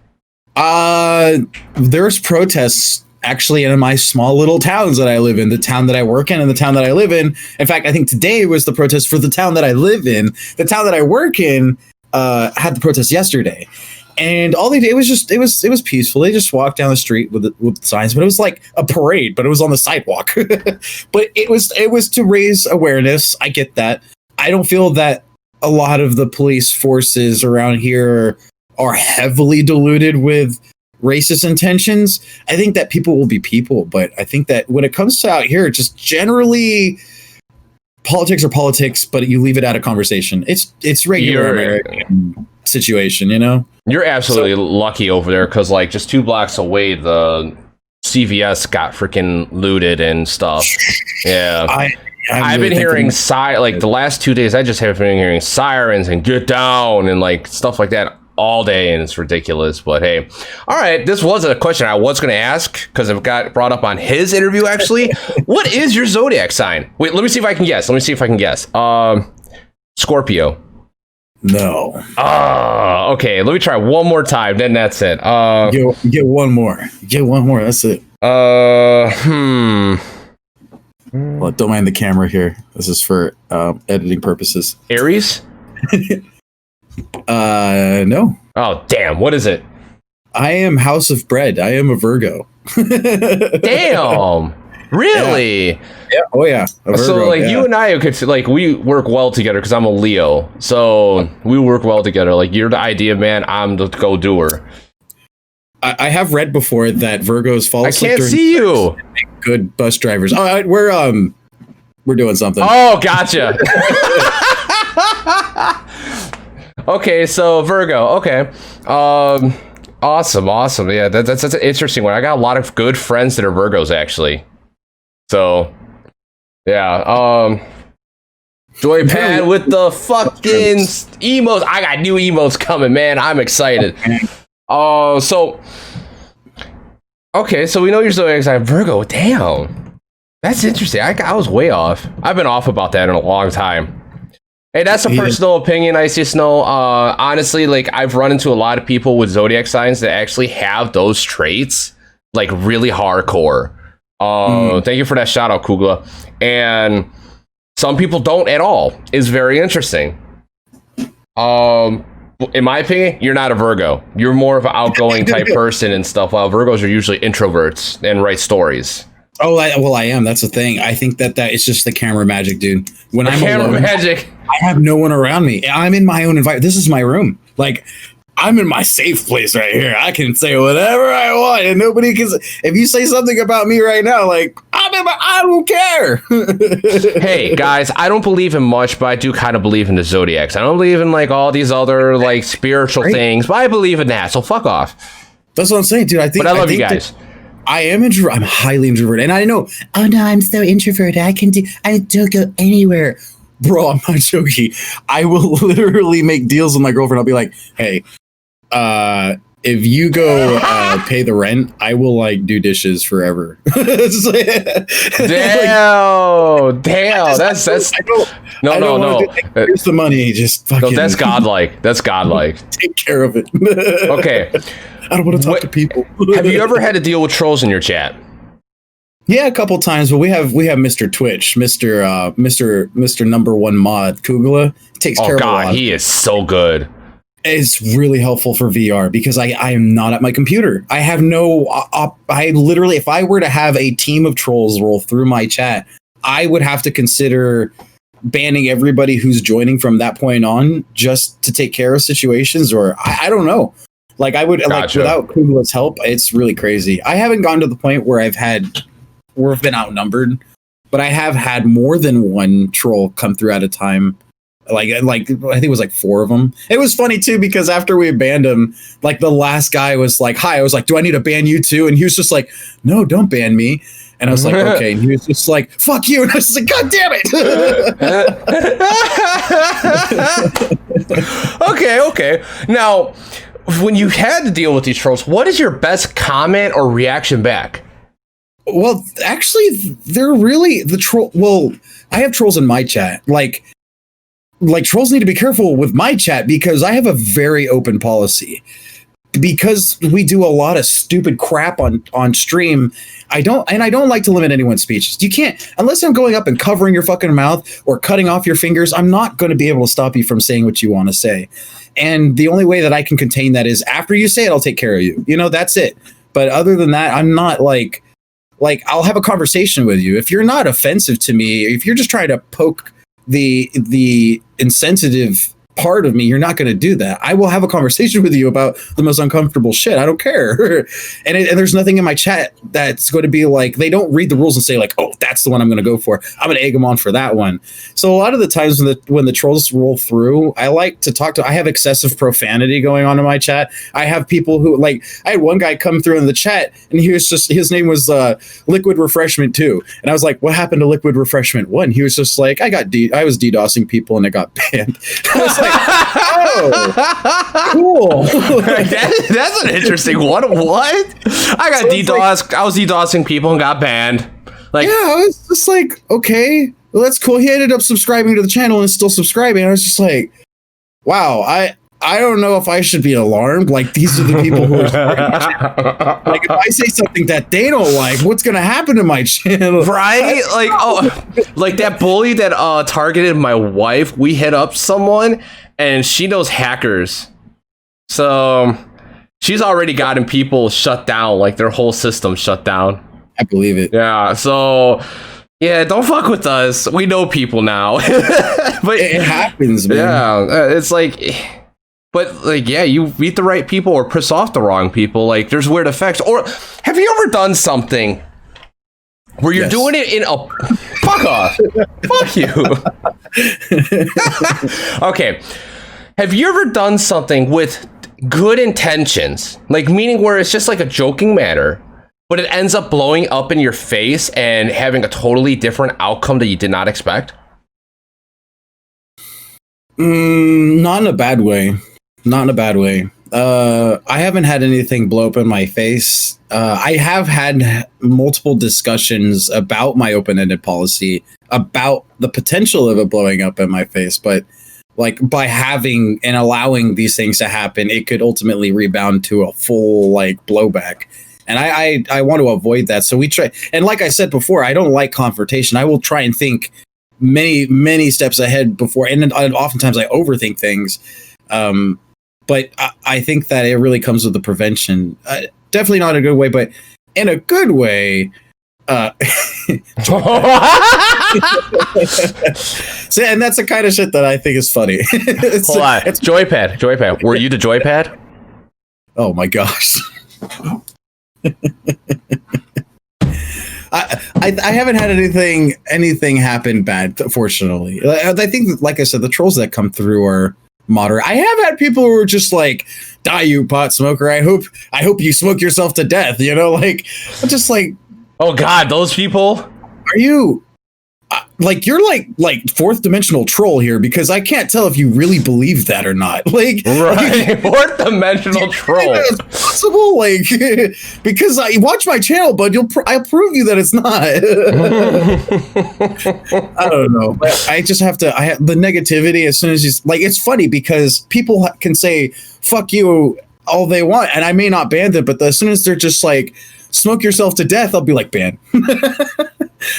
There's protests. Actually, in my small little towns that I live in, the town that I work in and the town that I live in. In fact, I think today was the protest for the town that I live in. The town that I work in had the protest yesterday. And all they did was it was peaceful. They just walked down the street with signs, but it was like a parade, but it was on the sidewalk. But it was to raise awareness. I get that. I don't feel that a lot of the police forces around here are heavily diluted with racist intentions. I think that people will be people, but I think that when it comes to out here, just generally politics are politics, but you leave it out of conversation. It's regular American situation, you know? You're absolutely lucky over there, because like just 2 blocks away, the CVS got freaking looted and stuff. Yeah. I've been hearing the last 2 days, I just have been hearing sirens and get down and like stuff like that all day, and it's ridiculous. But hey, all right, this was a question I was going to ask because it got brought up on his interview actually. What is your zodiac sign? Wait, let me see if I can guess. Scorpio. No. Okay, let me try one more time, then that's it. Get one more, that's it. Well, don't mind the camera here. This is for editing purposes. Aries. No. Oh damn, what is it? I am House of Bread. I am a Virgo. Damn. Really? Yeah. Oh yeah. So like you and I could like, we work well together because I'm a Leo. So we work well together. Like you're the idea man, I'm the go-doer. I have read before that Virgos fall asleep. I can't see you. Good bus drivers. All right, we're doing something. Oh, gotcha. Okay, so Virgo. Okay. Awesome. Yeah, that's an interesting one. I got a lot of good friends that are Virgos, actually. So, yeah. Joypad with the fucking emotes. I got new emotes coming, man. I'm excited. Okay, so we know your zodiac sign, Virgo. Damn, that's interesting. I was way off. I've been off about that in a long time. Hey, that's a personal opinion, Icy Snow. Honestly, like, I've run into a lot of people with zodiac signs that actually have those traits, like, really hardcore. Thank you for that shout out, Kugla. And some people don't at all. It's very interesting. In my opinion, you're not a Virgo. You're more of an outgoing type person and stuff, while Virgos are usually introverts and write stories. Oh, I am. That's the thing. I think that is just the camera magic, dude. When I'm alone, magic. I have no one around me. I'm in my own environment. This is my room. Like, I'm in my safe place right here. I can say whatever I want, and nobody can. If you say something about me right now, like, I don't care. Hey guys, I don't believe in much, but I do kind of believe in the zodiacs. I don't believe in like all these other like spiritual things, but I believe in that. So fuck off. That's what I'm saying, dude. I love you guys. I am introvert. I'm highly introverted, and I know. Oh no, I'm so introverted. I don't go anywhere, bro. I'm not joking. I will literally make deals with my girlfriend. I'll be like, hey, if you go pay the rent, I will like do dishes forever. Damn. That's no. Here's the money. Just fucking. No, that's godlike. That's godlike. Take care of it. Okay. I don't want to talk to people. Have you ever had to deal with trolls in your chat? Yeah, a couple times, but we have Mr. Twitch, Mr. Number One Mod, Kugla takes care of a lot. He is so good. It's really helpful for VR because I am not at my computer. I have I literally, if I were to have a team of trolls roll through my chat, I would have to consider banning everybody who's joining from that point on just to take care of situations, or I don't know. Like I would like without Kugla's help, it's really crazy. I haven't gone to the point where I've been outnumbered, but I have had more than one troll come through at a time. Like I think it was like 4 of them. It was funny too because after we banned him, like the last guy was like, "Hi," I was like, "Do I need to ban you too?" And he was just like, "No, don't ban me." And I was like, "Okay." And he was just like, "Fuck you." And I was like, "God damn it." Okay. Now, when you had to deal with these trolls, what is your best comment or reaction back? Well, actually, they're really the troll. Well, I have trolls in my chat. Like trolls need to be careful with my chat because I have a very open policy. Because we do a lot of stupid crap on stream, I don't like to limit anyone's speeches. You can't, unless I'm going up and covering your fucking mouth or cutting off your fingers, I'm not going to be able to stop you from saying what you want to say. And the only way that I can contain that is after you say it, I'll take care of you. You know, that's it. But other than that, I'm not like I'll have a conversation with you. If you're not offensive to me, if you're just trying to poke the insensitive part of me, you're not going to do that. I will have a conversation with you about the most uncomfortable shit. I don't care. and there's nothing in my chat that's going to be like, they don't read the rules and say like, oh, that's the one I'm going to go for. I'm going to egg them on for that one. So a lot of the times when the trolls roll through, I like to I have excessive profanity going on in my chat. I have people who like, I had one guy come through in the chat and his name was Liquid Refreshment 2. And I was like, what happened to Liquid Refreshment 1? He was just like, I was DDoSing people and it got banned. I was like, oh, cool. That's an interesting one. What? I got DDoS. I was DDoSing people and got banned. Like, yeah, I was just like, okay, well, that's cool. He ended up subscribing to the channel and still subscribing. I was just like, wow, I don't know if I should be alarmed. Like, these are the people who are like, if I say something that they don't like, what's gonna happen to my channel? Right? Like that bully that targeted my wife. We hit up someone and she knows hackers. So she's already gotten people shut down, like their whole system shut down. I believe it. Yeah, so yeah, don't fuck with us. We know people now. But it happens, man. Yeah, it's like, but like, yeah, you meet the right people or piss off the wrong people. Like, there's weird effects. Or have you ever done something where you're doing it in a fuck off? Fuck you. Okay. have you ever done something with good intentions, like meaning where it's just like a joking matter, but it ends up blowing up in your face and having a totally different outcome that you did not expect? Not in a bad way. Not in a bad way. I haven't had anything blow up in my face. I have had multiple discussions about my open-ended policy, about the potential of it blowing up in my face, but like by having and allowing these things to happen, it could ultimately rebound to a full like blowback. And I want to avoid that. So we try. And like I said before, I don't like confrontation. I will try and think many steps ahead before. And oftentimes I overthink things. But I think that it really comes with the prevention. Definitely not a good way, but in a good way. So, and that's the kind of shit that I think is funny. Hold on. It's Joypad. Were you the Joypad? Oh my gosh. I haven't had anything happen bad, fortunately. I think, like I said, the trolls that come through are moderate. I have had people who are just like, "Die, you pot smoker! I hope you smoke yourself to death." You know, like, I'm just like, oh god, those people. Are you like you're like fourth dimensional troll here? Because I can't tell if you really believe that or not. Like, right, fourth dimensional troll. It's possible, like, because I watch my channel, but I'll prove you that it's not. I don't know, but I just have to. I have the negativity as soon as you like. It's funny because people can say "fuck you" all they want, and I may not ban them, but as soon as they're just like "smoke yourself to death," I'll be like, ban.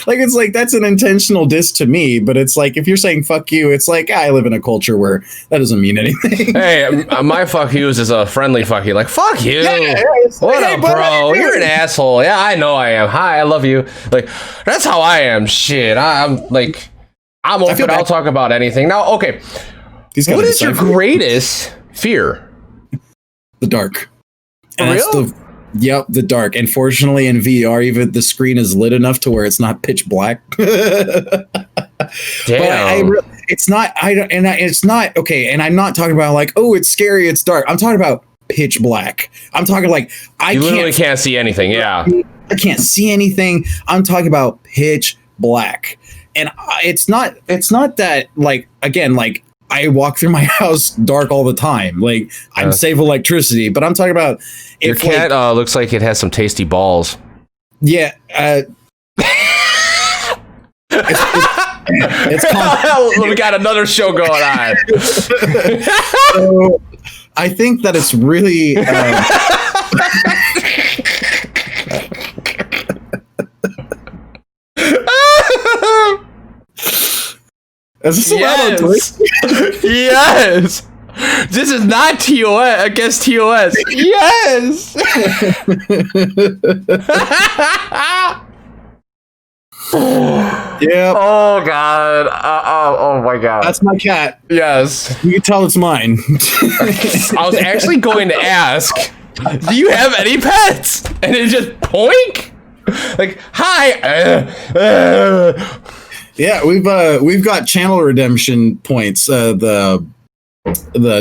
Like, it's like that's an intentional diss to me, but it's like if you're saying "fuck you," it's like I live in a culture where that doesn't mean anything. Hey, my "fuck yous" is a friendly "fuck you," like "fuck you." Yeah, what up, bro? You're an asshole. Yeah, I know I am. Hi, I love you. Like, that's how I am. Shit, I'm like, I'm open. I'll talk about anything. Now, okay, what is your greatest fear? The dark. For real? Yep, the dark. And fortunately, in VR, even the screen is lit enough to where it's not pitch black. Damn. But it's not. It's not okay. And I'm not talking about like, oh, it's scary, it's dark. I'm talking about pitch black. I'm talking like you literally can't see anything. Yeah, I can't see anything. I'm talking about pitch black. And it's not that like again like. I walk through my house dark all the time. Like I'm save electricity, but I'm talking about your cat looks like it has some tasty balls. Yeah. We got another show going on. So, I think that it's really. Is this allowed on Twitch? Yes. This is not TOS against TOS. Yes. Yeah. Oh god. Oh my god. That's my cat. Yes. You can tell it's mine. I was actually going to ask, do you have any pets? And it just poink. Like, hi. Yeah, we've got channel redemption points. The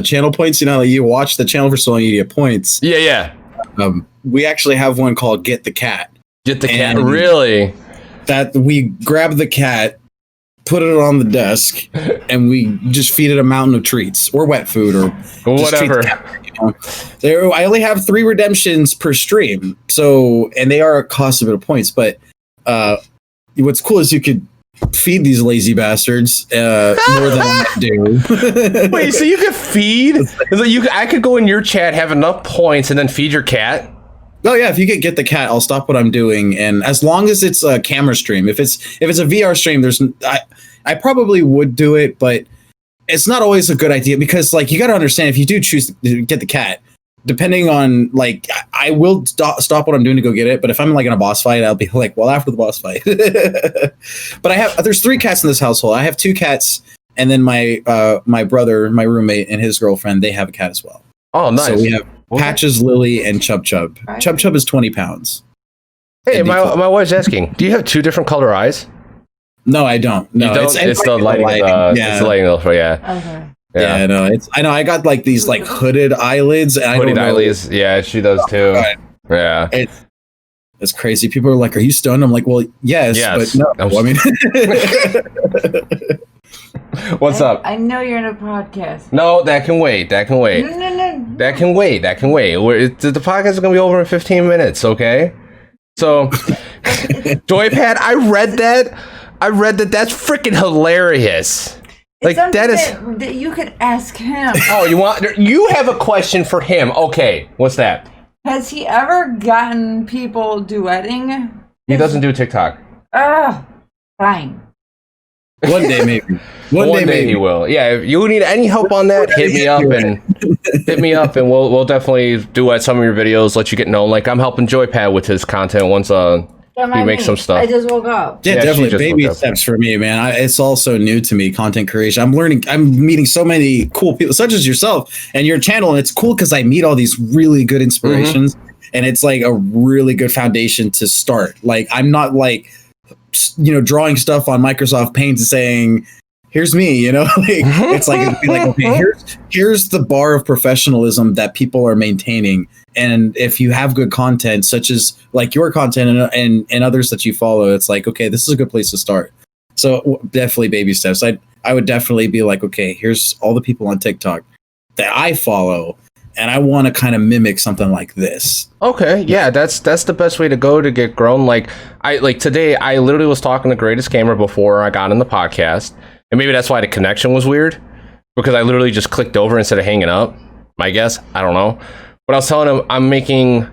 channel points, you know, like you watch the channel for so long, you get points. Yeah. We actually have one called Get the Cat. Get the cat, really? That we grab the cat, put it on the desk, and we just feed it a mountain of treats or wet food or whatever. I only have 3 redemptions per stream, so and they are a cost a bit of points. But what's cool is you could feed these lazy bastards more than I do. Wait, so you could feed? I could go in your chat, have enough points, and then feed your cat? Oh yeah, if you get the cat, I'll stop what I'm doing, and as long as it's a camera stream, if it's a VR stream, I probably would do it, but it's not always a good idea because like you got to understand if you do choose to get the cat, depending on like I will stop what I'm doing to go get it, but if I'm like in a boss fight, I'll be like, well, after the boss fight. But there's 3 cats in this household. I have 2 cats, and then my brother, my roommate, and his girlfriend, they have a cat as well. Oh, nice. So we have Patches, Lily, and Chub Chub. Chub Chub is 20 pounds. Hey, my wife's asking, do you have 2 different color eyes? No, I don't. No, it's the lighting. Yeah. It's the lighting. Yeah. Okay. Yeah, no, I know I got like these like hooded eyelids. And Hooded eyelids. Yeah, she does too. God. Yeah. It's crazy. People are like, "Are you stoned?" I'm like, "Well, yes. But no." I mean, what's up? I know you're in a podcast. No, that can wait. That can wait. No. That can wait. That can wait. The podcast is gonna be over in 15 minutes. Okay. So, Joypad, I read that. That's freaking hilarious. Like that is that you could ask him. Oh, you have a question for him. Okay, what's that? Has he ever gotten people duetting? He doesn't do TikTok. Fine. One day maybe. One day he will. Yeah, if you need any help on that, hit me up and we'll definitely duet some of your videos, let you get known. Like I'm helping Joypad with his content once he makes some stuff. I just woke up. Yeah, definitely baby steps for me, man. It's all so new to me, content creation. I'm meeting so many cool people, such as yourself and your channel, and it's cool because I meet all these really good inspirations, and it's like a really good foundation to start. Like I'm not like, drawing stuff on Microsoft Paint and saying, "Here's me," like it's like it'd be like, okay, here's the bar of professionalism that people are maintaining. And if you have good content, such as like your content and others that you follow, it's like, okay, this is a good place to start. So definitely baby steps. I would definitely be like, okay, here's all the people on TikTok that I follow, and I want to kind of mimic something like this. Okay, yeah, that's the best way to go to get grown. Like today, I literally was talking to Greatest Gamer before I got in the podcast, and maybe that's why the connection was weird, because I literally just clicked over instead of hanging up. I guess, I don't know. But I was telling him I'm making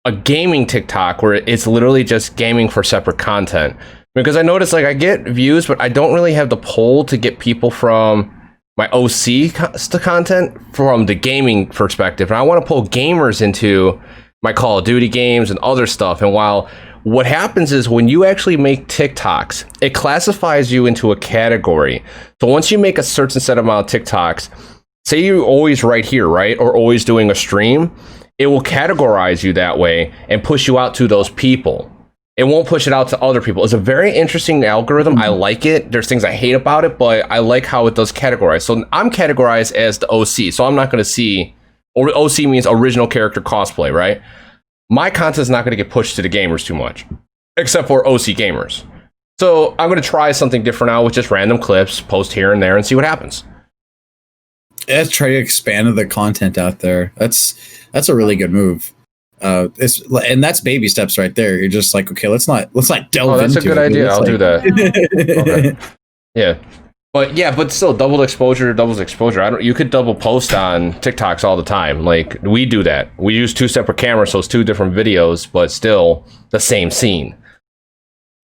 a gaming TikTok where it's literally just gaming for separate content, because I noticed like I get views, but I don't really have the pull to get people from my OC content from the gaming perspective, and I want to pull gamers into my Call of Duty games and other stuff. And while what happens is when you actually make TikToks, it classifies you into a category. So once you make a certain set amount of TikToks, say you're always right here, right, or always doing a stream, it will categorize you that way and push you out to those people. It won't push it out to other people. It's a very interesting algorithm. I like it. There's things I hate about it, but I like how it does categorize. So I'm categorized as the OC. So I'm not going to see, or OC means original character cosplay, right? My content's not going to get pushed to the gamers too much, except for OC gamers. So I'm going to try something different out with just random clips, post here and there, and see what happens. Let's try to expand the content out there. That's a really good move. And that's baby steps right there. You're just like, okay, let's not delve into it. Oh, that's a good idea. I'll do that. Okay. Yeah. But still double exposure. You could double post on TikToks all the time. Like we do that. We use 2 separate cameras, so it's 2 different videos, but still the same scene.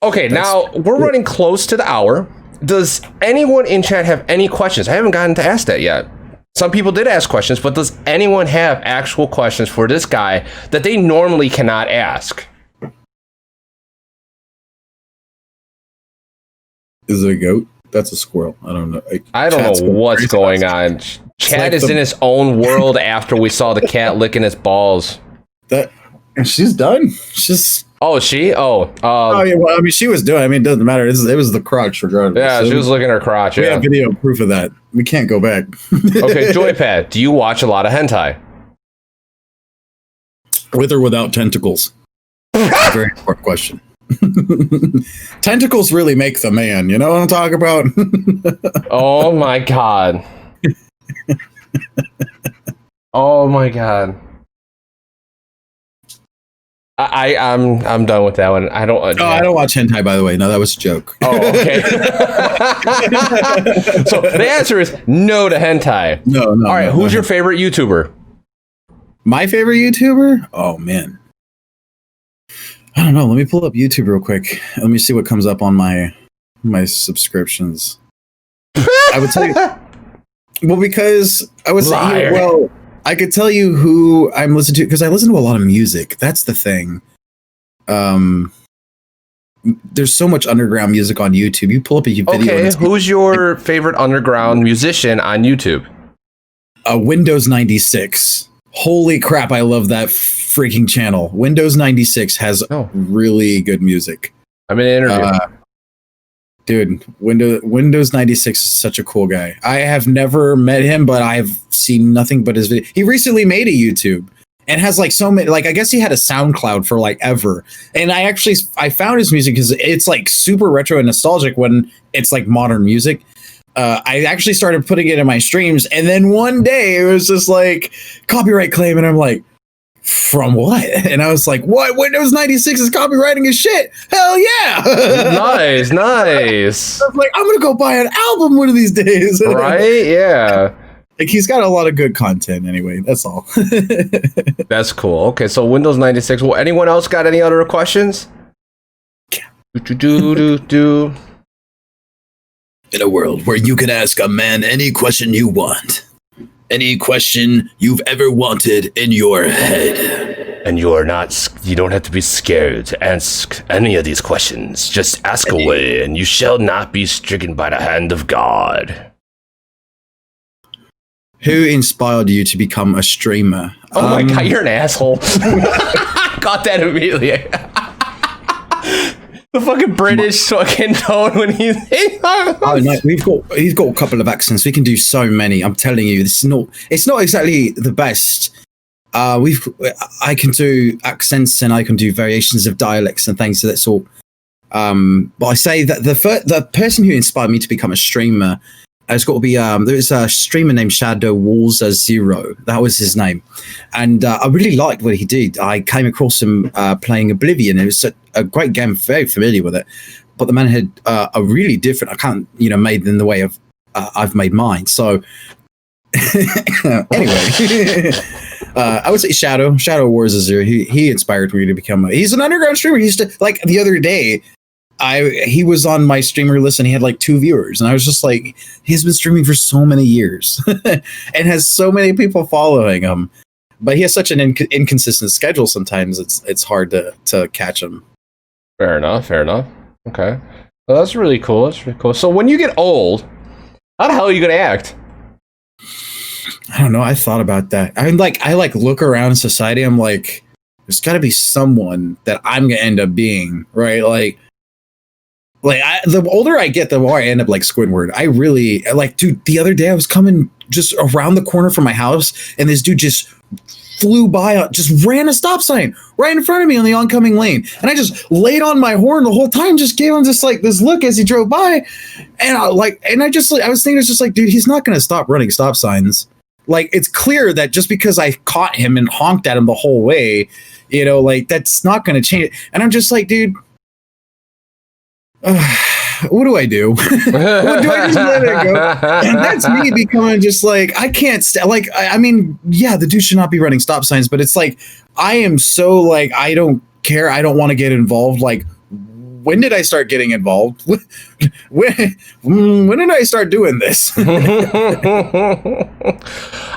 Okay, now we're running close to the hour. Does anyone in chat have any questions? I haven't gotten to ask that yet. Some people did ask questions, but does anyone have actual questions for this guy that they normally cannot ask? Is it a goat? That's a squirrel. I don't know. I don't know what's going on. Chad is in his own world after we saw the cat licking his balls. She's done. She's... Oh, she? Oh. Yeah, well, I mean, she was doing. I mean, it doesn't matter. It was the crotch regardless. Yeah, she was licking her crotch. We have video proof of that. We can't go back. Okay, Joypad, do you watch a lot of hentai? With or without tentacles? Very important question. Tentacles really make the man. You know what I'm talking about? Oh my god. Oh my god. I'm done with that one. I don't watch hentai, by the way. No, that was a joke. Oh, okay. So the answer is no to hentai. No. All right, who's your favorite YouTuber? My favorite YouTuber? Oh man, I don't know. Let me pull up YouTube real quick. Let me see what comes up on my subscriptions. I would tell you. Well, because I was saying, well, I could tell you who I'm listening to because I listen to a lot of music. That's the thing. There's so much underground music on YouTube. You pull up a video. Okay, who's your favorite underground musician on YouTube? Windows 96. Holy crap! I love that freaking channel. Windows 96 has really good music. I'm in an interview. Dude, Windows 96 is such a cool guy. I have never met him, but I've seen nothing but his video. He recently made a YouTube and has like so many, like, I guess he had a SoundCloud for like ever. And I found his music because it's like super retro and nostalgic when it's like modern music. I actually started putting it in my streams, and then one day it was just like copyright claim, and I'm like, from what? And I was like, what? Windows 96 is copywriting his shit? Hell yeah! Nice. I was like, I'm gonna go buy an album one of these days. Right? Yeah. Like, he's got a lot of good content anyway. That's all. That's cool. Okay, so Windows 96. Well, anyone else got any other questions? Do. In a world where you can ask a man any question you want, any question you've ever wanted in your head. And you don't have to be scared to ask any of these questions. Just ask away, and you shall not be stricken by the hand of God. Who inspired you to become a streamer? Oh my God, you're an asshole. Got that immediately. The fucking British fucking tone when he's... Oh, no, he's got a couple of accents. We can do so many. I'm telling you, it's not exactly the best. I can do accents and I can do variations of dialects and things of that sort. But I say that the person who inspired me to become a streamer has got to be there was a streamer named Shadow Walls Zero. That was his name, and I really liked what he did. I came across him playing Oblivion. It was a great game, very familiar with it. But the man had a really different account, made in the way of I've made mine. So anyway, I would say Shadow Wars Zero. He inspired me to become. He's an underground streamer. He's like the other day. He was on my streamer list and he had like 2 viewers, and I was just like, he's been streaming for so many years and has so many people following him, but he has such an inconsistent schedule. Sometimes it's hard to catch him. Fair enough. Okay, well, that's really cool. So when you get old, how the hell are you gonna act? I don't know. I thought about that. I look around society. I'm like, there's got to be someone that I'm gonna end up being, right? The older I get, the more I end up like Squidward. I really dude. The other day I was coming just around the corner from my house, and this dude just flew by, just ran a stop sign right in front of me on the oncoming lane, and I just laid on my horn the whole time, just gave him this look as he drove by, and I was thinking, it's just like, dude, he's not gonna stop running stop signs. Like, it's clear that just because I caught him and honked at him the whole way, that's not gonna change it. And I'm just like, dude. What do I do? Do I just let it go? And that's me becoming just like, I can't the dude should not be running stop signs, but it's like, I am so like, I don't care. I don't want to get involved. Like, when did I start getting involved? When did I start doing this?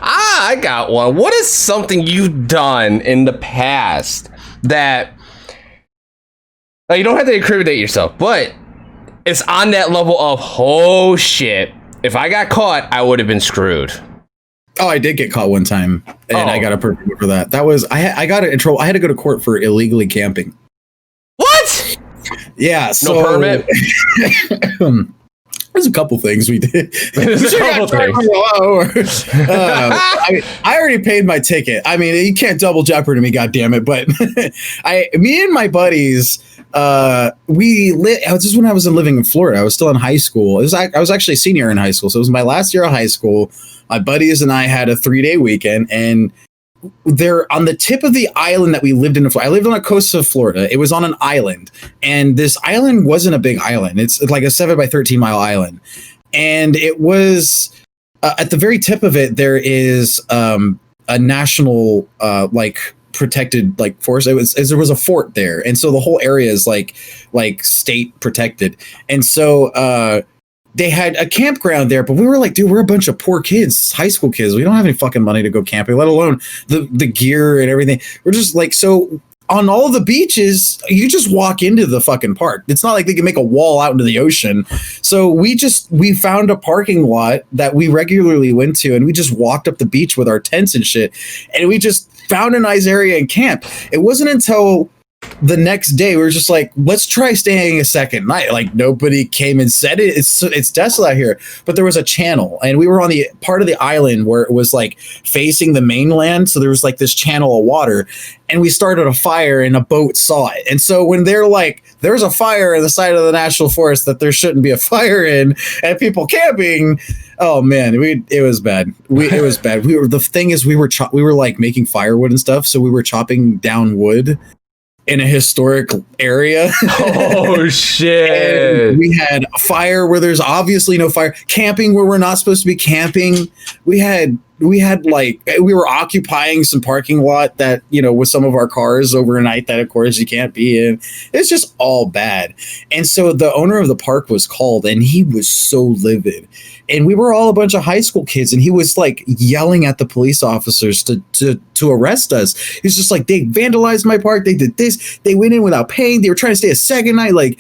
I got one. What is something you've done in the past that you don't have to incriminate yourself, but it's on that level of, oh shit, if I got caught, I would have been screwed? Oh, I did get caught one time, and I got a permit for that. That was I got in trouble. I had to go to court for illegally camping. What? Yeah. So, no permit. There's a couple things we did. There's a couple things. I already paid my ticket. I mean, you can't double jeopardy me, goddammit. But me and my buddies, this is when I was living in Florida. I was still in high school. I was actually a senior in high school, so it was my last year of high school. My buddies and I had a 3-day weekend, and they're on the tip of the island that we lived in. I lived on the coast of Florida. It was on an island, and this island wasn't a big island. It's like a 7 by 13 mile island, and it was at the very tip of it. There is a national protected forest. There was a fort there, and so the whole area is like state protected, and so they had a campground there, but we were like, dude, we're a bunch of poor kids, high school kids. We don't have any fucking money to go camping, let alone the gear and everything. We're just like, so on all the beaches, you just walk into the fucking park. It's not like they can make a wall out into the ocean. So we found a parking lot that we regularly went to, and we just walked up the beach with our tents and shit. And we just found a nice area and camped. It wasn't until the next day we were just like, let's try staying a second night. Like nobody came and said it. It's desolate out here. But there was a channel, and we were on the part of the island where it was like facing the mainland. So there was like this channel of water, and we started a fire, and a boat saw it. And so when they're like, there's a fire in the side of the national forest that there shouldn't be a fire in, and people camping. Oh man, it was bad. It was bad. The thing is, we were like making firewood and stuff, so we were chopping down wood in a historic area. Oh shit. And we had fire where there's obviously no fire, camping where we're not supposed to be camping. We had like, we were occupying some parking lot that, you know, with some of our cars overnight that of course you can't be in. It's just all bad. And so the owner of the park was called, and he was so livid. And we were all a bunch of high school kids, and he was like yelling at the police officers to arrest us. He's just like, they vandalized my park. They did this. They went in without paying. They were trying to stay a second night. Like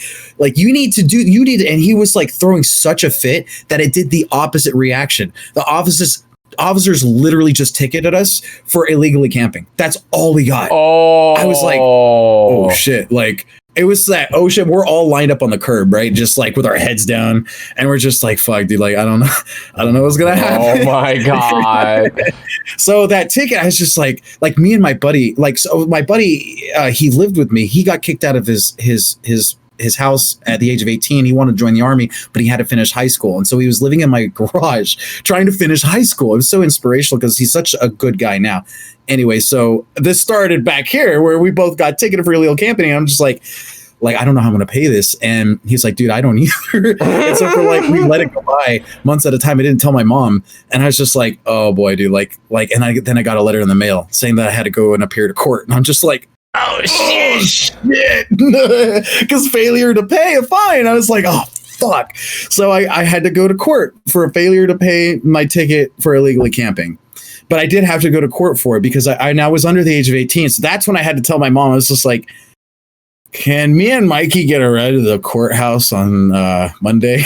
you need to. And he was like throwing such a fit that it did the opposite reaction. The officers literally just ticketed us for illegally camping. That's all we got. Oh, I was like, oh shit. Like, it was that, oh shit, we're all lined up on the curb, right? Just like with our heads down, and we're just like, fuck, dude, like, I don't know what's gonna happen. Oh my God. So that ticket, I was just like me and my buddy, my buddy, he lived with me. He got kicked out of his house at the age of 18. He wanted to join the army, but he had to finish high school. And so he was living in my garage trying to finish high school. It was so inspirational because he's such a good guy now. Anyway, so this started back here where we both got ticketed for illegal camping. And I'm just like, I don't know how I'm going to pay this. And he's like, dude, I don't either. And so for like, we let it go by months at a time. I didn't tell my mom. And I was just like, oh boy, dude, and then I got a letter in the mail saying that I had to go and appear to court. And I'm just like, oh shit. Because failure to pay a fine. I was like, oh fuck. So I had to go to court for a failure to pay my ticket for illegally camping. But I did have to go to court for it because I now was under the age of 18. So that's when I had to tell my mom. I was just like, can me and Mikey get a ride to the courthouse on Monday?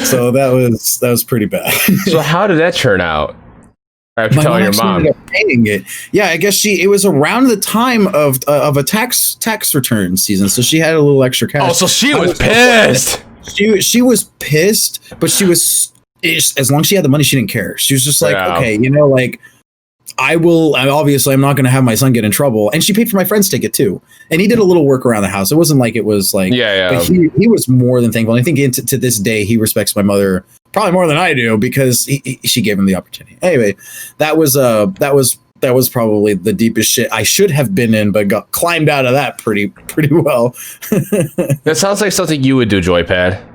So that was pretty bad. So how did that turn out? After telling your mom. Ended up paying it. Yeah, I guess it was around the time of a tax return season, so she had a little extra cash. Oh, so she was pissed. She was pissed, but she was, as long as she had the money, she didn't care. She was just like, okay, you know, like, I'm not going to have my son get in trouble. And she paid for my friend's ticket too. And he did a little work around the house. It wasn't like it was like, but he was more than thankful. And I think to this day, he respects my mother probably more than I do because she gave him the opportunity. Anyway, that was probably the deepest shit I should have been in, but got climbed out of that pretty well. That sounds like something you would do, Joypad.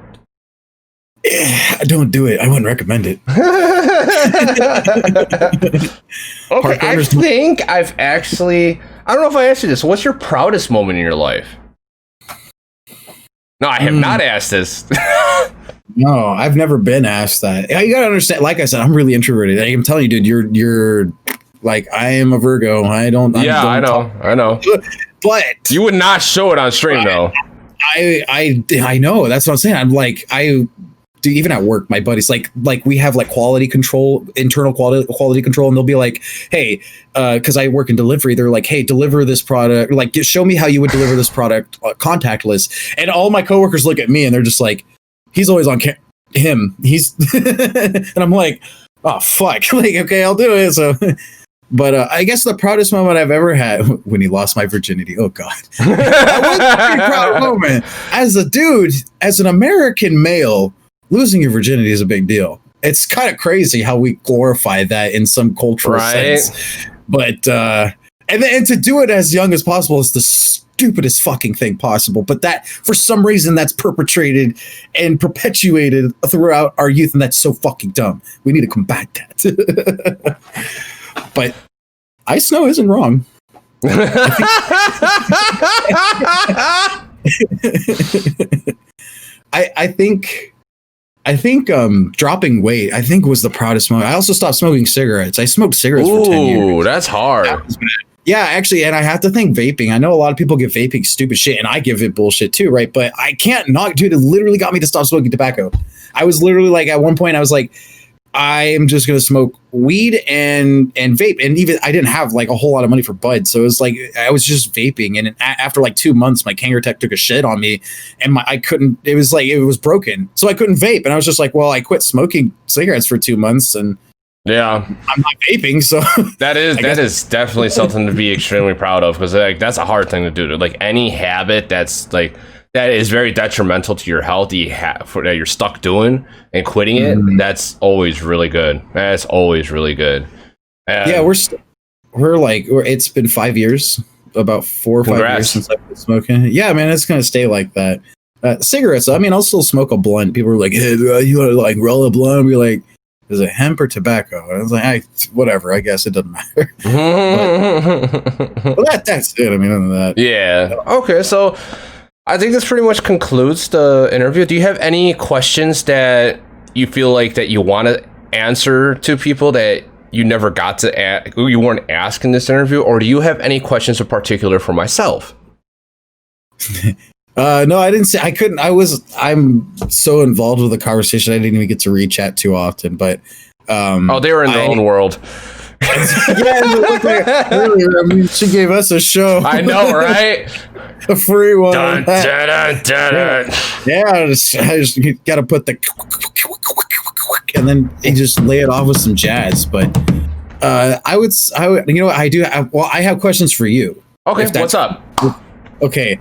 I don't do it. I wouldn't recommend it. Okay, I think I've actually, I don't know if I asked you this. What's your proudest moment in your life? No, I have not asked this. No, I've never been asked that. You gotta understand. Like I said, I'm really introverted. I'm telling you, dude, you're like, I am a Virgo. I know. But you would not show it on stream, though. I know. That's what I'm saying. I'm like, dude, even at work, my buddies like we have like quality control, internal quality control, and they'll be like, hey, because I work in delivery, they're like, hey, deliver this product, like show me how you would deliver this product contactless. And all my coworkers look at me and they're just like, he's always on him. He's and I'm like, oh fuck, like okay, I'll do it. So. But I guess the proudest moment I've ever had when he lost my virginity. Oh God, that was a pretty proud moment. As a dude, as an American male, losing your virginity is a big deal. It's kind of crazy how we glorify that in some cultural sense. But and to do it as young as possible is the stupidest fucking thing possible. But that, for some reason, that's perpetrated and perpetuated throughout our youth, and that's so fucking dumb. We need to combat that. But Ice Snow isn't wrong. I think dropping weight, I think, was the proudest moment. I also stopped smoking cigarettes. I smoked cigarettes for 10 years. Ooh, that's hard. Yeah, actually, and I have to think vaping. I know a lot of people give vaping stupid shit, and I give it bullshit too, right? But I can't not, dude, it literally got me to stop smoking tobacco. I was literally like, at one point, I was like, I am just gonna smoke weed and vape, and even I didn't have like a whole lot of money for bud, so it was like I was just vaping, and after like 2 months, my Kanger Tech took a shit on me, and I couldn't. It was like it was broken, so I couldn't vape, and I was just like, well, I quit smoking cigarettes for 2 months, and yeah, I'm not vaping, so that is definitely something to be extremely proud of, because like that's a hard thing to do. Like any habit that's like that is very detrimental to your health that you're stuck doing and quitting it. That's always really good. That's always really good. And yeah, it's been 5 years, about 4 or 5 years since I've been smoking. Yeah, man, it's gonna stay like that. Cigarettes, I mean, I'll still smoke a blunt. People are like, hey, you want to like roll a blunt? Be like, is it hemp or tobacco? And I was like, whatever, I guess it doesn't matter. But that's it. I mean, other than that. Yeah. Okay, so I think this pretty much concludes the interview. Do you have any questions that you feel like that you want to answer to people that you never got to you weren't asked in this interview, or do you have any questions in particular for myself? No, I didn't say I couldn't. I'm so involved with the conversation, I didn't even get to read chat too often. But they were in their own world. Yeah, earlier, I mean, she gave us a show. I know, right? A free one. Dun, dun, dun, dun. Yeah, I just got to put the and then you just lay it off with some jazz. But I would, you know, I have questions for you. Okay, what's up? Okay,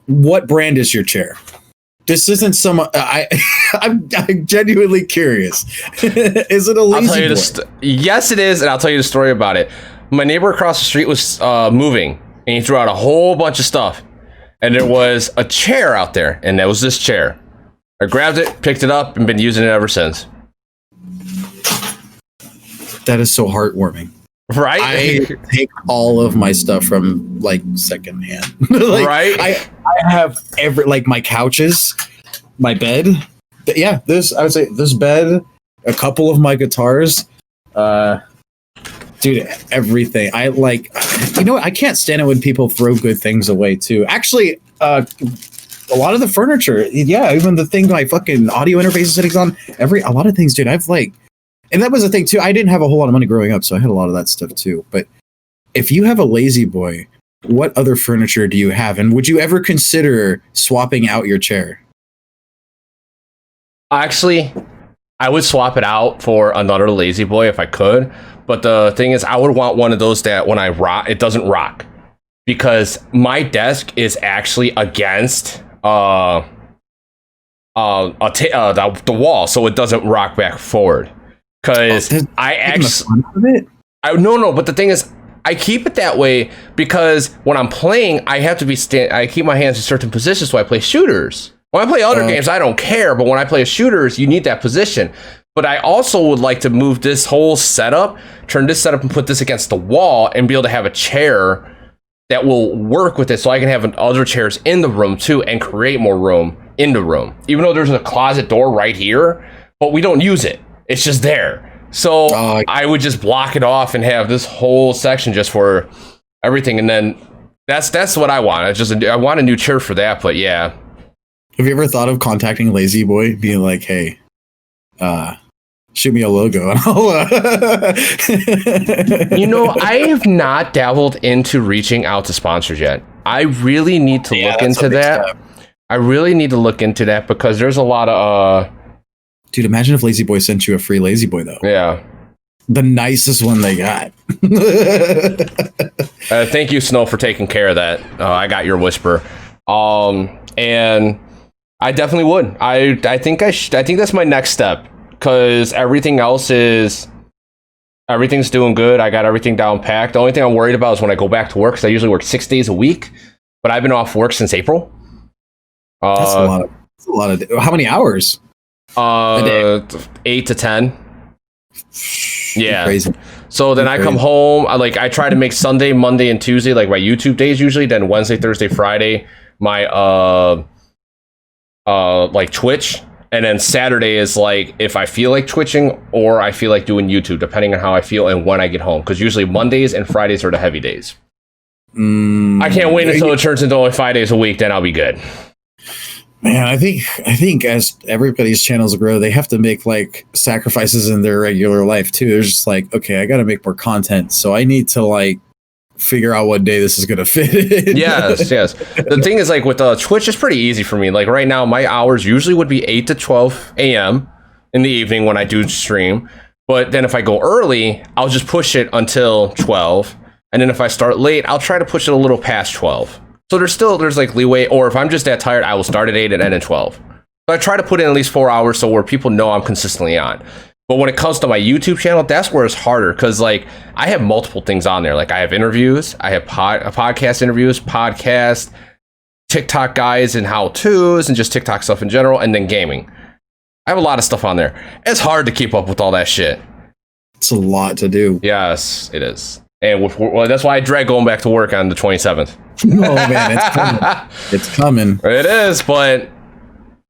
what brand is your chair? This isn't some. I'm genuinely curious. Is it a lazy boy? Yes, it is, and I'll tell you the story about it. My neighbor across the street was moving, and he threw out a whole bunch of stuff, and there was a chair out there, and that was this chair. I grabbed it, picked it up, and been using it ever since. That is so heartwarming. Right? I take all of my stuff from like secondhand. Like, right? I have my couches, my bed. Yeah, I would say this bed, a couple of my guitars, dude, everything. I like, you know, I can't stand it when people throw good things away too. Actually, a lot of the furniture, yeah, even the thing my fucking audio interface is sitting on, a lot of things, dude. I've like. And that was the thing too. I didn't have a whole lot of money growing up, so I had a lot of that stuff too. But if you have a lazy boy, what other furniture do you have? And would you ever consider swapping out your chair? Actually, I would swap it out for another lazy boy if I could. But the thing is, I would want one of those that when I rock, it doesn't rock. Because my desk is actually against the wall, so it doesn't rock back forward. Because but the thing is, I keep it that way because when I'm playing, I have to be I keep my hands in certain positions, so I play shooters. When I play other games, I don't care, but when I play shooters, you need that position. But I also would like to move this whole setup, turn this setup and put this against the wall and be able to have a chair that will work with it, so I can have other chairs in the room too and create more room in the room. Even though there's a closet door right here, but we don't use it. It's just there. So I would just block it off and have this whole section just for everything. And then that's what I want. I want a new chair for that. But yeah. Have you ever thought of contacting Lazy Boy, being like, hey, shoot me a logo? And You know, I have not dabbled into reaching out to sponsors yet. I really need to look into that. I really need to look into that because there's a lot of dude, imagine if Lazy Boy sent you a free Lazy Boy, though. Yeah. The nicest one they got. Thank you, Snow, for taking care of that. I got your whisper. And I definitely would. I think I think that's my next step because everything's doing good. I got everything down packed. The only thing I'm worried about is when I go back to work because I usually work 6 days a week, but I've been off work since April. That's a lot of. How many hours? 8 to 10. Yeah. Crazy. So then I come home. I try to make Sunday, Monday, and Tuesday like my YouTube days usually. Then Wednesday, Thursday, Friday, my like Twitch, and then Saturday is like if I feel like twitching or I feel like doing YouTube, depending on how I feel and when I get home. Because usually Mondays and Fridays are the heavy days. I can't wait until it turns into only 5 days a week. Then I'll be good. Man, I think as everybody's channels grow, they have to make like sacrifices in their regular life too. They're just like, okay, I got to make more content, so I need to like figure out what day this is going to fit in. Yes. The thing is, like with Twitch, it's pretty easy for me. Like right now, my hours usually would be 8 to 12 a.m. in the evening when I do stream. But then if I go early, I'll just push it until 12. And then if I start late, I'll try to push it a little past 12. So there's like leeway. Or if I'm just that tired, I will start at 8 and end at 12. But I try to put in at least 4 hours so where people know I'm consistently on. But when it comes to my YouTube channel, that's where it's harder because like I have multiple things on there. Like I have interviews, I have podcast interviews, podcast, TikTok guides and how-tos, and just TikTok stuff in general, and then gaming. I have a lot of stuff on there. It's hard to keep up with all that shit. It's a lot to do. Yes, it is. And that's why I dread going back to work on the 27th. Oh man, it's coming. It's coming. It is, but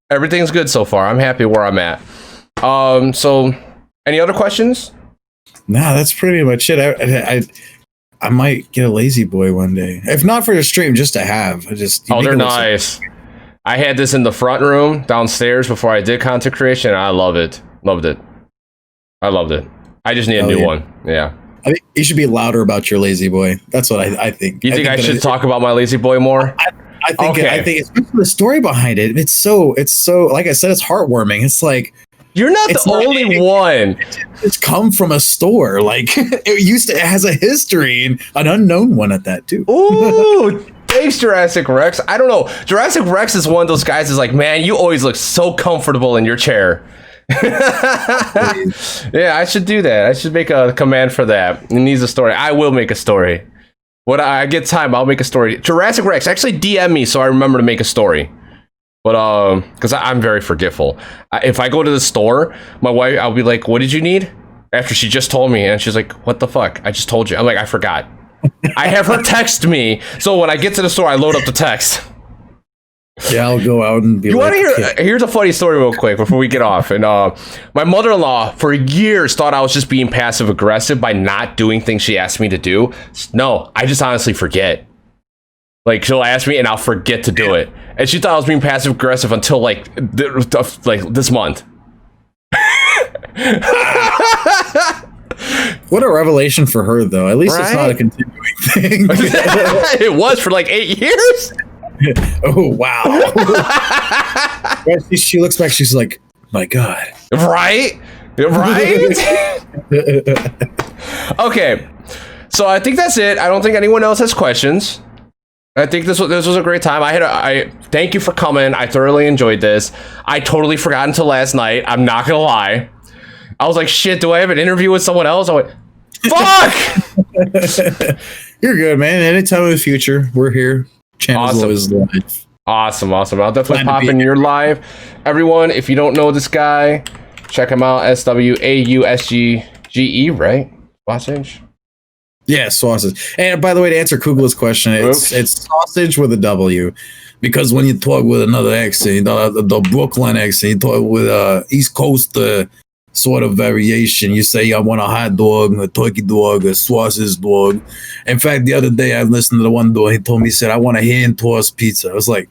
everything's good so far. I'm happy where I'm at. So any other questions? Nah, that's pretty much it. I might get a lazy boy one day, if not for the stream, just to have. They're nice. I had this in the front room downstairs before I did content creation. I love it. Loved it. I loved it. I just need a new one. Yeah. I think you should be louder about your lazy boy. That's what I think. You think I should talk about my lazy boy more? I think it's the story behind it. It's so like I said, it's heartwarming. It's like you're not the only one. It's come from a store. Like it has a history and an unknown one at that too. Ooh. Thanks, Jurassic Rex. I don't know. Jurassic Rex is one of those guys that's like, man, you always look so comfortable in your chair. Yeah, I should do that. I should make a command for that. It needs a story. I will make a story. When I get time, I'll make a story. Jurassic Rex, actually DM me so I remember to make a story. But because I'm very forgetful. If I go to the store, my wife, I'll be like, what did you need? After she just told me, and she's like, what the fuck? I just told you. I'm like, I forgot. I have her text me, so when I get to the store, I load up the text. Yeah, I'll go out and be. You want to hear? Here's a funny story, real quick, before we get off. And my mother-in-law, for years, thought I was just being passive-aggressive by not doing things she asked me to do. No, I just honestly forget. Like she'll ask me, and I'll forget to do it. And she thought I was being passive-aggressive until like this month. What a revelation for her, though. At least It's not a continuing thing. It was for like 8 years. Oh, wow. She looks back. She's like, my God. Right? Okay. So I think that's it. I don't think anyone else has questions. I think this was a great time. I thank you for coming. I thoroughly enjoyed this. I totally forgot until last night. I'm not going to lie. I was like, shit, do I have an interview with someone else? I went, fuck! You're good, man. Anytime in the future, we're here. Channel's always live. Awesome. I'll definitely pop in your live. Everyone, if you don't know this guy, check him out. SWAUSGE, right? Swausage? Yeah, Swausage. And by the way, to answer Kugla's question, it's sausage with a W. Because when you talk with another accent, the Brooklyn accent, you talk with East Coast sort of variation. You say, I want a hot dog, a turkey dog, a sausage dog. In fact, the other day I listened to the one dog. He told me, he said, I want a hand-tossed pizza. I was like,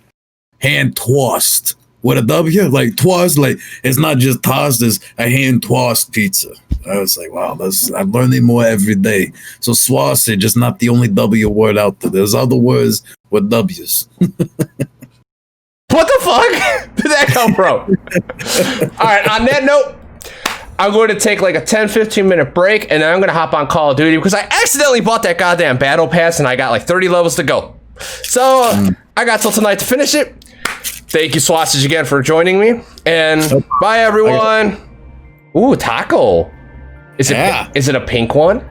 hand-tossed with a W? Like tossed? Like it's not just tossed, it's a hand-tossed pizza. I was like, wow, I'm learning more every day. So sausage is not the only W word out there. There's other words with W's. What the fuck did that come from? All right, on that note, I'm going to take like a 10-15 minute break, and then I'm going to hop on Call of Duty because I accidentally bought that goddamn battle pass and I got like 30 levels to go. So I got till tonight to finish it. Thank you, Swausage, again for joining me. And bye, everyone. Ooh, taco. Is it a pink one?